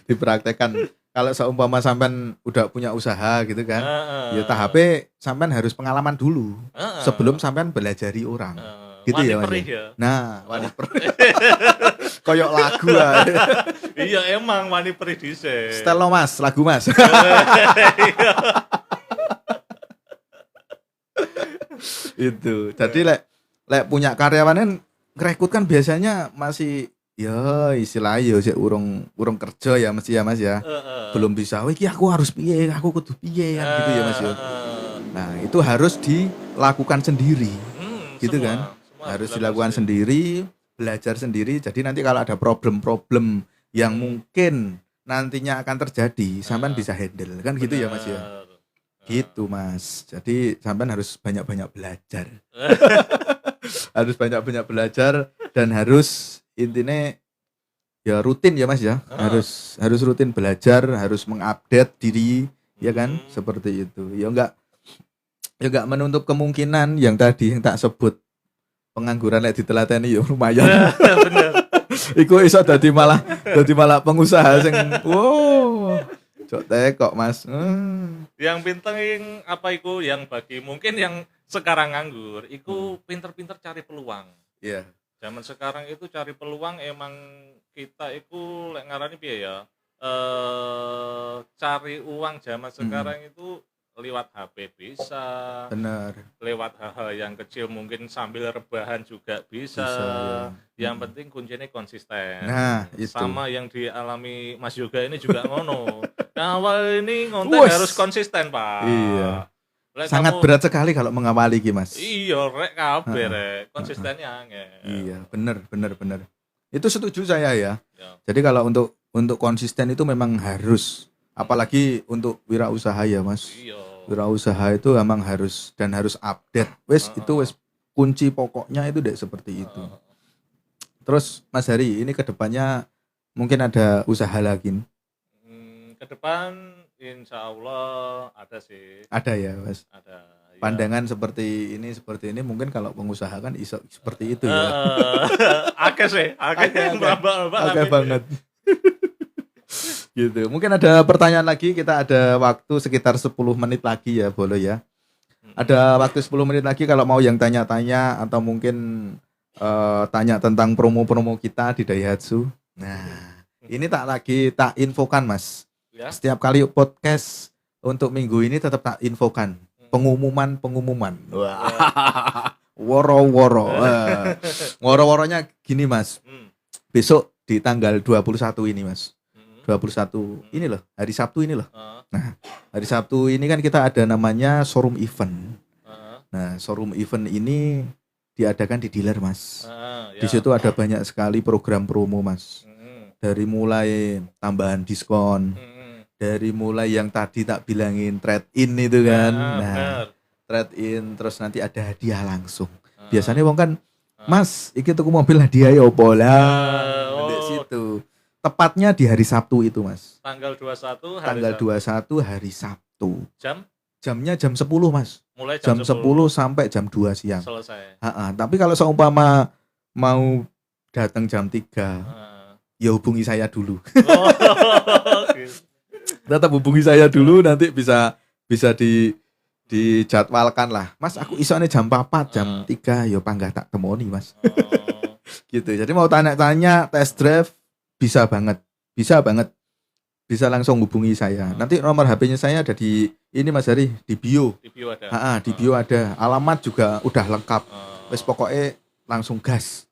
Dipraktekkan. Kalau seumpama sampean udah punya usaha gitu kan. Ya tahapnya sampean harus pengalaman dulu. Sebelum sampean belajari orang. Gitu ya Mas. Ya? Nah, wani perih. Koyok lagu aja.
Iya emang wani perih dhisik.
Setel lo Mas, lagu Mas. Itu. Jadi lek punya karyawan kan ngerekrut kan biasanya masih ya istilahnya ya urung kerja ya mesti ya Mas ya. Belum bisa, iki aku harus piye, aku kudu piye kan gitu ya Mas ya. Nah, itu harus dilakukan sendiri. Gitu semua, kan? Harus dilakukan sendiri, belajar sendiri. Jadi nanti kalau ada problem-problem yang mungkin nantinya akan terjadi, sampean bisa handle kan gitu ya Mas ya. Gitu Mas. Jadi sampean harus banyak-banyak belajar. Harus banyak-banyak belajar dan harus intinya ya rutin ya Mas ya. Harus rutin belajar, harus mengupdate diri ya kan? Seperti itu. Ya enggak menutup kemungkinan yang tadi yang tak sebut pengangguran lek ditelateni ya lumayan.
Bener.
Iku iso dadi malah pengusaha sing wow. Cok tekok Mas.
Yang penting apa iku yang bagi mungkin yang sekarang nganggur, iku pinter-pinter cari peluang.
Iya.
Zaman sekarang itu cari peluang emang kita iku lek ngarani piye ya? Cari uang zaman sekarang itu lewat HP bisa. Benar. Lewat hal-hal yang kecil mungkin sambil rebahan juga bisa. Ya. Yang penting kuncinya konsisten. Nah, itu. Sama yang dialami Mas Yoga ini juga ngono. Awal ini ngonten harus konsisten, Pak. Iya.
Sangat berat sekali kalau mengawali iki, Mas.
Iya, rek kabeh rek. Konsistennya angel.
Iya, benar. Itu setuju saya ya. Jadi kalau untuk konsisten itu memang harus, apalagi untuk wirausaha ya, Mas. Iya. Wirausaha itu memang harus update. Itu kunci pokoknya itu deh seperti itu. Terus Mas Hari, ini kedepannya mungkin ada usaha lagi?
Ke depan insya Allah ada sih. Ada
ya Mas?
Ada.
Pandangan seperti ini mungkin kalau pengusaha kan iso seperti itu ya.
Akeh sih, akeh
banget. Gitu. Mungkin ada pertanyaan lagi, kita ada waktu sekitar 10 menit lagi ya, boleh ya. Ada waktu 10 menit lagi kalau mau yang tanya-tanya atau mungkin tanya tentang promo-promo kita di Daihatsu. Nah, ini tak infokan Mas. Ya? Setiap kali podcast untuk minggu ini tetap tak infokan pengumuman. Wah. Woro-woro. Woro-woronya gini Mas. Besok di tanggal 21 ini, Mas.
Hmm.
21 ini loh, hari Sabtu ini loh.
Heeh.
Nah, hari Sabtu ini kan kita ada namanya showroom event.
Heeh.
Nah, showroom event ini diadakan di dealer, Mas.
Heeh,
Di
ya.
situ ada banyak sekali program promo, Mas. Dari mulai tambahan diskon, dari mulai yang tadi tak bilangin trade in itu kan. Nah,
Bener.
trade in terus nanti ada hadiah langsung.
Heeh.
Biasanya wong kan, Mas, iki tuku mobil hadiah ya opo lah.
Oh.
Di situ. Tepatnya di hari Sabtu itu, Mas.
Tanggal 21 hari
Tanggal
Sabtu.
21 hari Sabtu.
Jam
Jamnya jam 10, Mas.
mulai
Jam 10 sampai jam 2 siang.
selesai.
Tapi kalau seumpama mau datang jam 3, ya hubungi saya dulu.
Oh, gitu.
Tetap hubungi saya dulu, nanti bisa dijadwalkan lah. Mas, aku isone jam 4, jam 3, ya panggah tak temoni, Mas.
Oh.
Gitu. Jadi mau tanya-tanya test drive bisa banget. Bisa langsung hubungi saya. Nanti nomor HP-nya saya ada di ini, Mas Hari, di bio.
Di bio ada.
Di bio ada. Alamat juga udah lengkap.
Oh.
Wes pokoknya langsung gas.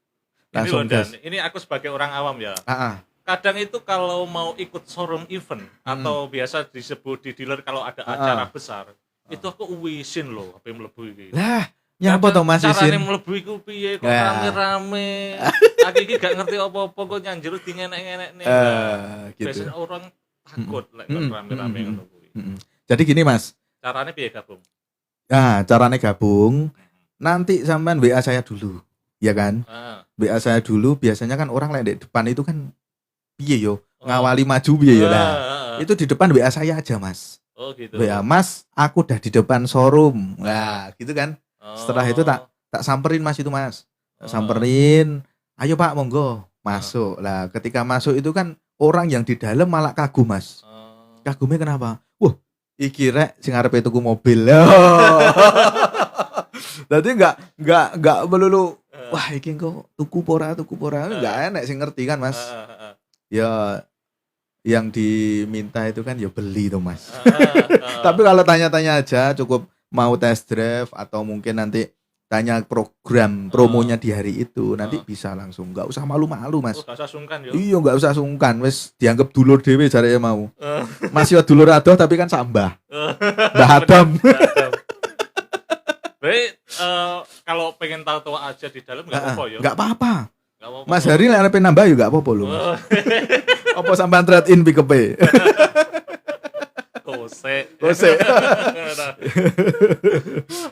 Ini
Langsung
loh, Dan,
gas.
ini aku sebagai orang awam ya.
Ah.
Kadang itu kalau mau ikut showroom event atau biasa disebut di dealer kalau ada acara besar, itu aku wisin loh HP mlebu iki.
Lah, nyapa to Mas
Carane
Isin?
mlebu iku piye kok
Nah.
rame-rame. Aku iki gak ngerti apa-apa kok nyanjur dingenek-ngenek nih.
Gitu.
Biasanya orang takut lek kon rame-rame ngono kuwi.
Jadi gini, Mas.
Carane piye gabung?
Nah, caranya gabung. Nanti sampean WA saya dulu. Ya kan?
Ah.
WA saya dulu, biasanya kan orang lek di depan itu kan piye yo?
Oh.
Ngawali maju piye yo lah.
Ah.
Itu di depan WA saya aja, Mas.
Oh gitu.
WA, Mas, aku udah di depan showroom. Nah, gitu kan.
Oh.
Setelah itu tak samperin, Mas, itu, Mas. Tak
Oh.
samperin. Ayo Pak, monggo masuk. Lah, ketika masuk itu kan orang yang di dalam malah kagum, Mas.
Oh.
Kagumnya kenapa? Wah, iki rek sing arepe tuku mobil. Berarti enggak melulu wah iki kok tuku pora. Enggak enak sing ngerti kan, Mas. Ya yang diminta itu kan ya beli tuh, Mas. Tapi kalau tanya-tanya aja cukup mau test drive atau mungkin nanti tanya program promonya di hari itu, nanti bisa langsung, nggak usah malu-malu, Mas.
Oh, gak usah sungkan yo.
Iya, nggak usah sungkan, wes dianggap dulur dhewe jareke mau. Masih dulur adoh tapi kan sambah. Mbah Adam.
Baik, kalau pengen tahu aja di dalam nggak apa-apa ya.
Nggak apa-apa.
Nggak apa-apa.
Mas Hari lek arep nambah ya nggak apa-apa lho, Mas.
Oh,
Apa sampean trade in pick-up-e? Kose.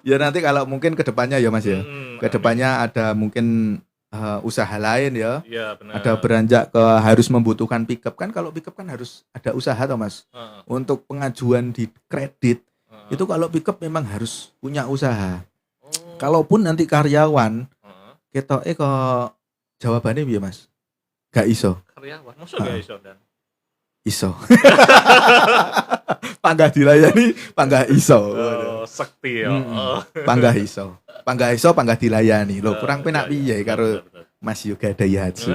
Ya nanti kalau mungkin kedepannya ya, Mas ya. Kedepannya ada mungkin usaha lain ya.
Iya, benar.
Ada beranjak ke harus membutuhkan pickup kan, kalau pickup kan harus ada usaha toh, Mas. Untuk pengajuan di kredit itu kalau pickup memang harus punya usaha. Kalaupun nanti karyawan ketoke kok jawabannya piye, Mas? Gak iso.
Karyawan, maksud gak iso Dan?
Iso. Panggah dilayani, panggah iso.
Oh, sekti ya. Oh.
Panggah iso. Panggah dilayani. Loh, kurang penak piye karo Mas Yoga Daihatsu.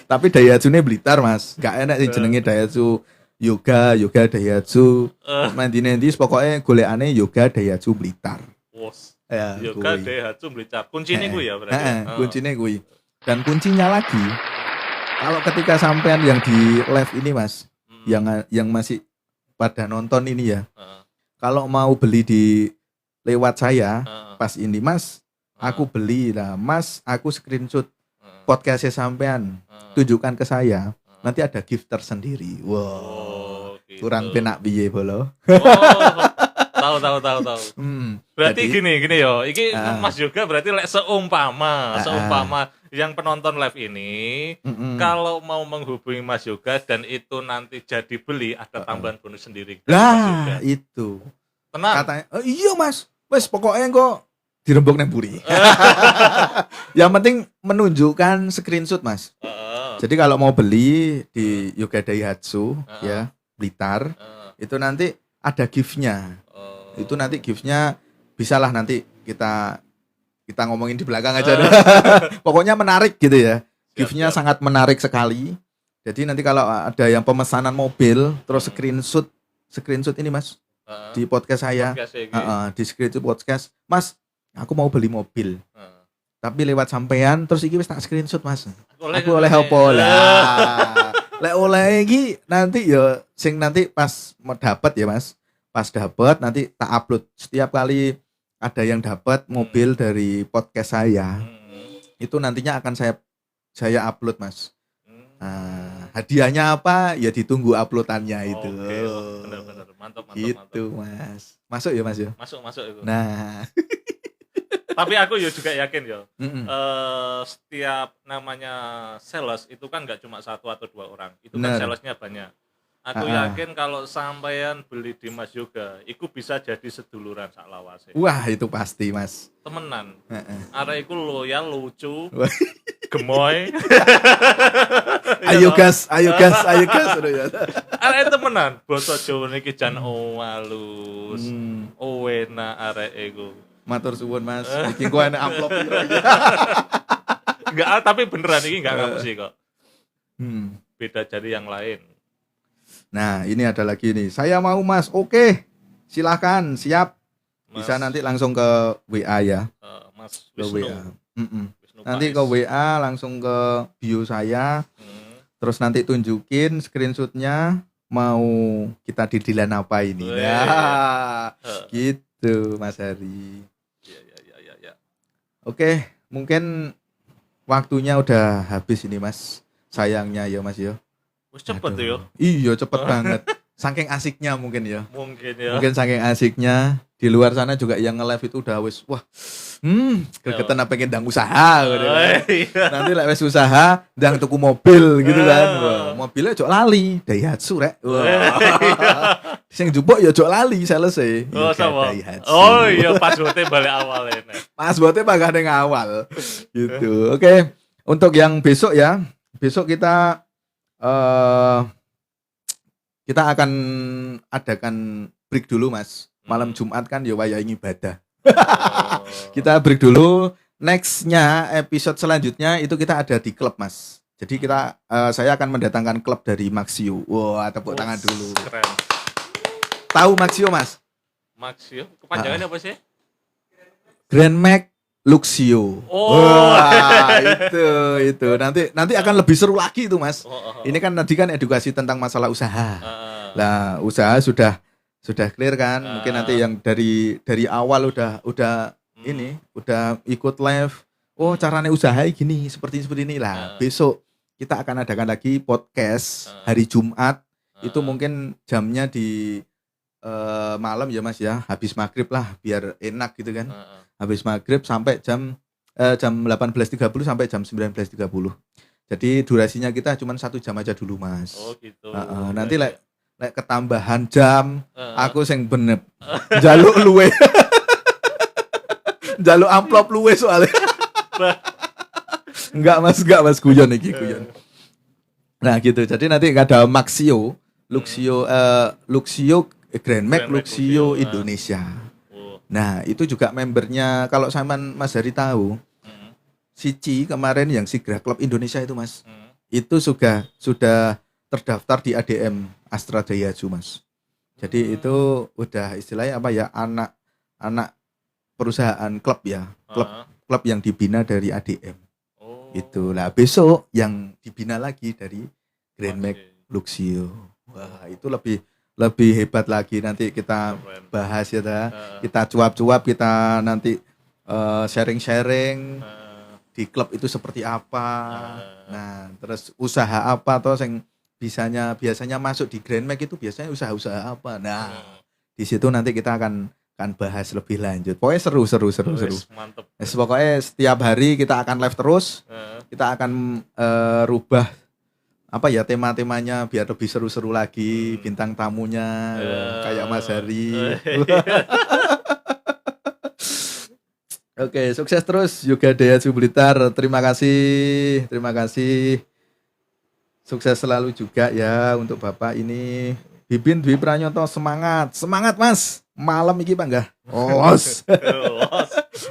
Tapi Daihatsu-ne Blitar, Mas. Gak enak sih jenenge Daihatsu Yoga Daihatsu. Nanti pokoknya golekane Yoga Daihatsu Blitar.
Wos.
Ya,
Yoga
kuwi.
Daihatsu Blitar. Kuncine kuwi ya berarti.
Kuncinya kuwi. Dan kuncinya lagi, kalau ketika sampean yang di live ini, Mas, yang masih pada nonton ini ya, kalau mau beli di lewat saya, pas ini, Mas, aku beli lah, Mas, aku screenshot podcastnya sampean, tunjukkan ke saya, nanti ada gift tersendiri. Wow,
gitu.
kurang penak piye bolo.
Tahu. Berarti
Jadi,
gini yo. Iki Mas Yoga berarti lek seumpama yang penonton live ini kalau mau menghubungi Mas Yoga dan itu nanti jadi beli ada tambahan bonus sendiri dari Mas Yoga.
lah itu.
Tenang.
Katanya, iya Mas, wes pokoknya kok dirembuk nang buri. Yang penting menunjukkan screenshot, Mas. Jadi kalau mau beli di Yoga Daihatsu ya, Blitar, itu nanti ada gift-nya. Itu nanti gift-nya bisalah nanti kita ngomongin di belakang aja. Pokoknya menarik gitu ya. Gift-nya sangat menarik sekali. Jadi nanti kalau ada yang pemesanan mobil terus screenshot ini, Mas. Di podcast saya. Di screenshot podcast, Mas, aku mau beli mobil. tapi lewat sampean terus iki wis tak screenshot Mas.
Oleh-
Aku oleh apa lah. Lek oleh iki nanti ya sing nanti pas mau dapat ya Mas. Pas dapat nanti tak upload. Setiap kali ada yang dapat mobil dari podcast saya, itu nantinya akan saya upload Mas. Nah, hadiahnya apa? Ya ditunggu uploadannya itu.
Oke, benar-benar mantap.
Gitu Mas. Masuk ya Mas ya?
Masuk itu.
Nah,
Tapi aku ya juga yakin ya.
mm-mm.
Setiap namanya sales itu kan nggak cuma satu atau dua orang. Itu
Bener.
kan salesnya banyak. Aku
Ah.
yakin kalau sampean beli di Mas Yoga, itu bisa jadi seduluran sak lawase.
Wah, itu pasti Mas.
Temenan.
Heeh.
Arek iku loyal, lucu,
Wah.
gemoy.
Ayo gas. Udah ya.
Arek temenan. Basa Jawa niki jan halus. Enak arek iku.
Matur suwun Mas. Iki gua ana amplop piro iki.
Enggak, tapi beneran ini enggak ngapusi kok.
Hmm.
Beda dari yang lain.
Nah, ini ada lagi nih. Saya mau Mas. Oke. Silakan, siap. Bisa nanti langsung ke WA ya.
Mas
Ke
Wisnu.
WA. Mm-mm.
Wisnu
Nanti
Pais.
ke WA langsung ke bio saya. Terus nanti tunjukin screenshotnya mau kita didilan apa ini.
Weh.
Ya.
Eh,
Gitu Mas Hari.
ya.
Oke, mungkin waktunya udah habis ini Mas. Sayangnya ya Mas ya.
Wis cepet
Aduh.
ya.
Iya, cepet banget. Saking asiknya mungkin ya.
Mungkin ya.
Mungkin saking asiknya di luar sana juga yang nge-live itu udah wis wah. Gregetan apa pengen ndang usaha gitu kan.
Iya.
Nanti lek wis usaha ndang tuku mobil gitu kan.
Eh.
Wah, mobilnya jok lali, Daihatsu rek. Wah. Sing jupuk ya jok lali selesai.
Oh, sama.
Daihatsu.
Oh iya, pas bote balik awal ini.
Pas bote pagah ning awal. Gitu. Oke. Untuk yang besok ya. Besok kita akan adakan break dulu Mas. Malam Jumat kan ya wayahe ibadah.
Oh.
Kita break dulu. Nextnya episode selanjutnya itu kita ada di klub Mas. Jadi saya akan mendatangkan klub dari Maxio. Wah, tepuk tangan dulu.
Keren.
Tahu Maxio Mas?
Maxio, kepanjangannya apa sih?
Grand Max Luxio.
Oh.
Wah, itu. Nanti akan lebih seru lagi itu Mas.
Oh.
Ini kan tadi kan edukasi tentang masalah usaha.
Ah.
Lah, usaha sudah clear kan? Mungkin nanti yang dari awal udah ini udah ikut live. Oh, caranya usaha gini, seperti ini lah. Besok kita akan adakan lagi podcast hari Jumat. Itu mungkin jamnya di malam ya Mas ya, habis maghrib lah biar enak gitu kan. Habis maghrib sampai jam 18.30 sampai jam 19.30. Jadi durasinya kita cuma 1 jam aja dulu Mas.
Oh gitu.
Nanti lek ketambahan jam, aku sing bener jaluk luwe. Jaluk amplop luwe soalnya. Enggak mas guyon iki guyon. Nah gitu. Jadi nanti ada Maxio, Luxio Grand Max Luxio Indonesia. Nah, itu juga membernya kalau sampean Mas Hari tahu. Sici kemarin yang Sigra Club Indonesia itu Mas. Itu sudah terdaftar di ADM Astra Daihatsu Mas. Jadi itu udah istilahnya apa ya, anak perusahaan klub ya. Klub yang dibina dari ADM. Itulah besok yang dibina lagi dari Grand Max Luxio. Wah, itu lebih hebat lagi, nanti kita bahas ya kita cuap-cuap, kita nanti sharing-sharing di klub itu seperti apa. Nah, terus usaha apa toh yang biasanya masuk di Grand Max itu biasanya usaha-usaha apa. Nah, di situ nanti kita akan bahas lebih lanjut. Pokoknya seru.
Mantep.
Pokoknya setiap hari kita akan live terus. Kita akan rubah apa ya tema-temanya biar lebih seru-seru lagi, bintang tamunya kayak Mas Hari. Oke, sukses terus Yoga Daihatsu Blitar. Terima kasih. Sukses selalu juga ya untuk Bapak ini. Bibin Dwi Pranyoto, semangat Mas. Malam iki Pak enggak? Los.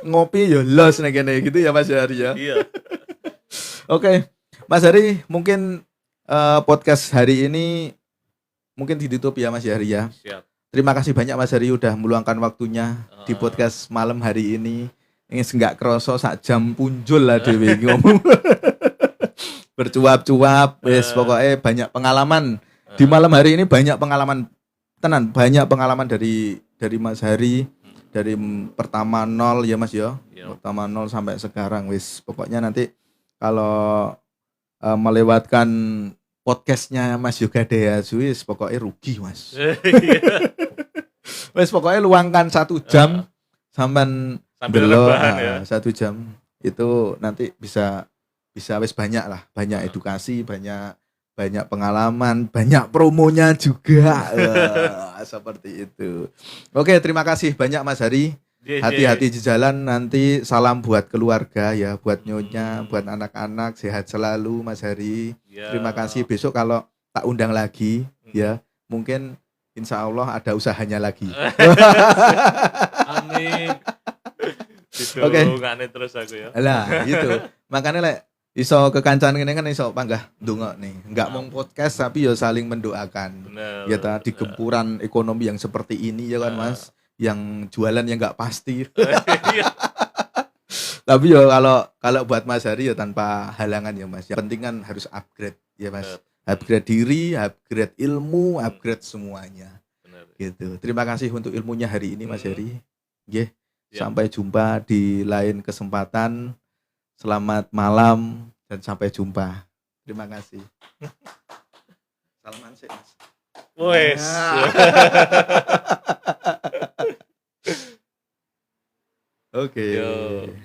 Ngopi ya los nek kene gitu ya Mas Hari ya.
Iya.
Oke. Mas Hari, mungkin podcast hari ini mungkin ditutup ya Mas Hari ya.
Siap.
Terima kasih banyak Mas Hari udah meluangkan waktunya di podcast malam hari ini. Wis enggak kroso sak jam punjul lah dhewe ngomong. Bercuap-cuap, wis pokoknya banyak pengalaman. Di malam hari ini banyak pengalaman tenan, banyak pengalaman dari Mas Hari dari pertama nol ya Mas ya.
Yo.
Pertama nol sampai sekarang wis pokoknya nanti kalau melewatkan podcastnya Mas Yoga Deasu wis pokoknya rugi Mas. Wis pokoknya luangkan 1 jam sampai
Sambil
delok,
rebahan ya.
1 jam itu nanti bisa wis banyak lah, banyak edukasi, banyak pengalaman, banyak promonya juga. Seperti itu. Oke, terima kasih banyak Mas Hari. Hati-hati di jalan, nanti salam buat keluarga ya, buat nyonya, buat anak-anak, sehat selalu Mas Hari.
Ya.
Terima kasih, besok kalau tak undang lagi ya, mungkin insya Allah ada usahanya lagi.
Amin.
Oke.
Ngane terus aku ya.
Lah gitu. Makanya lek iso kekancan ngene kan iso panggah ndonga nih. Enggak mau podcast tapi ya saling mendoakan.
Bener.
Ya tadi gempuran ekonomi yang seperti ini ya kan Mas, yang jualan yang enggak pasti.
Iya.
Tapi ya kalau buat Mas Hari ya tanpa halangan ya Mas. Yang penting kan harus upgrade ya Mas. Upgrade diri, upgrade ilmu, upgrade semuanya.
Bener.
Gitu. Terima kasih untuk ilmunya hari ini Mas Hari. Nggih.
Ya.
Sampai jumpa di lain kesempatan. Selamat malam dan sampai jumpa. Terima kasih. Salaman sih Mas.
Wes.
Oke.
Yo.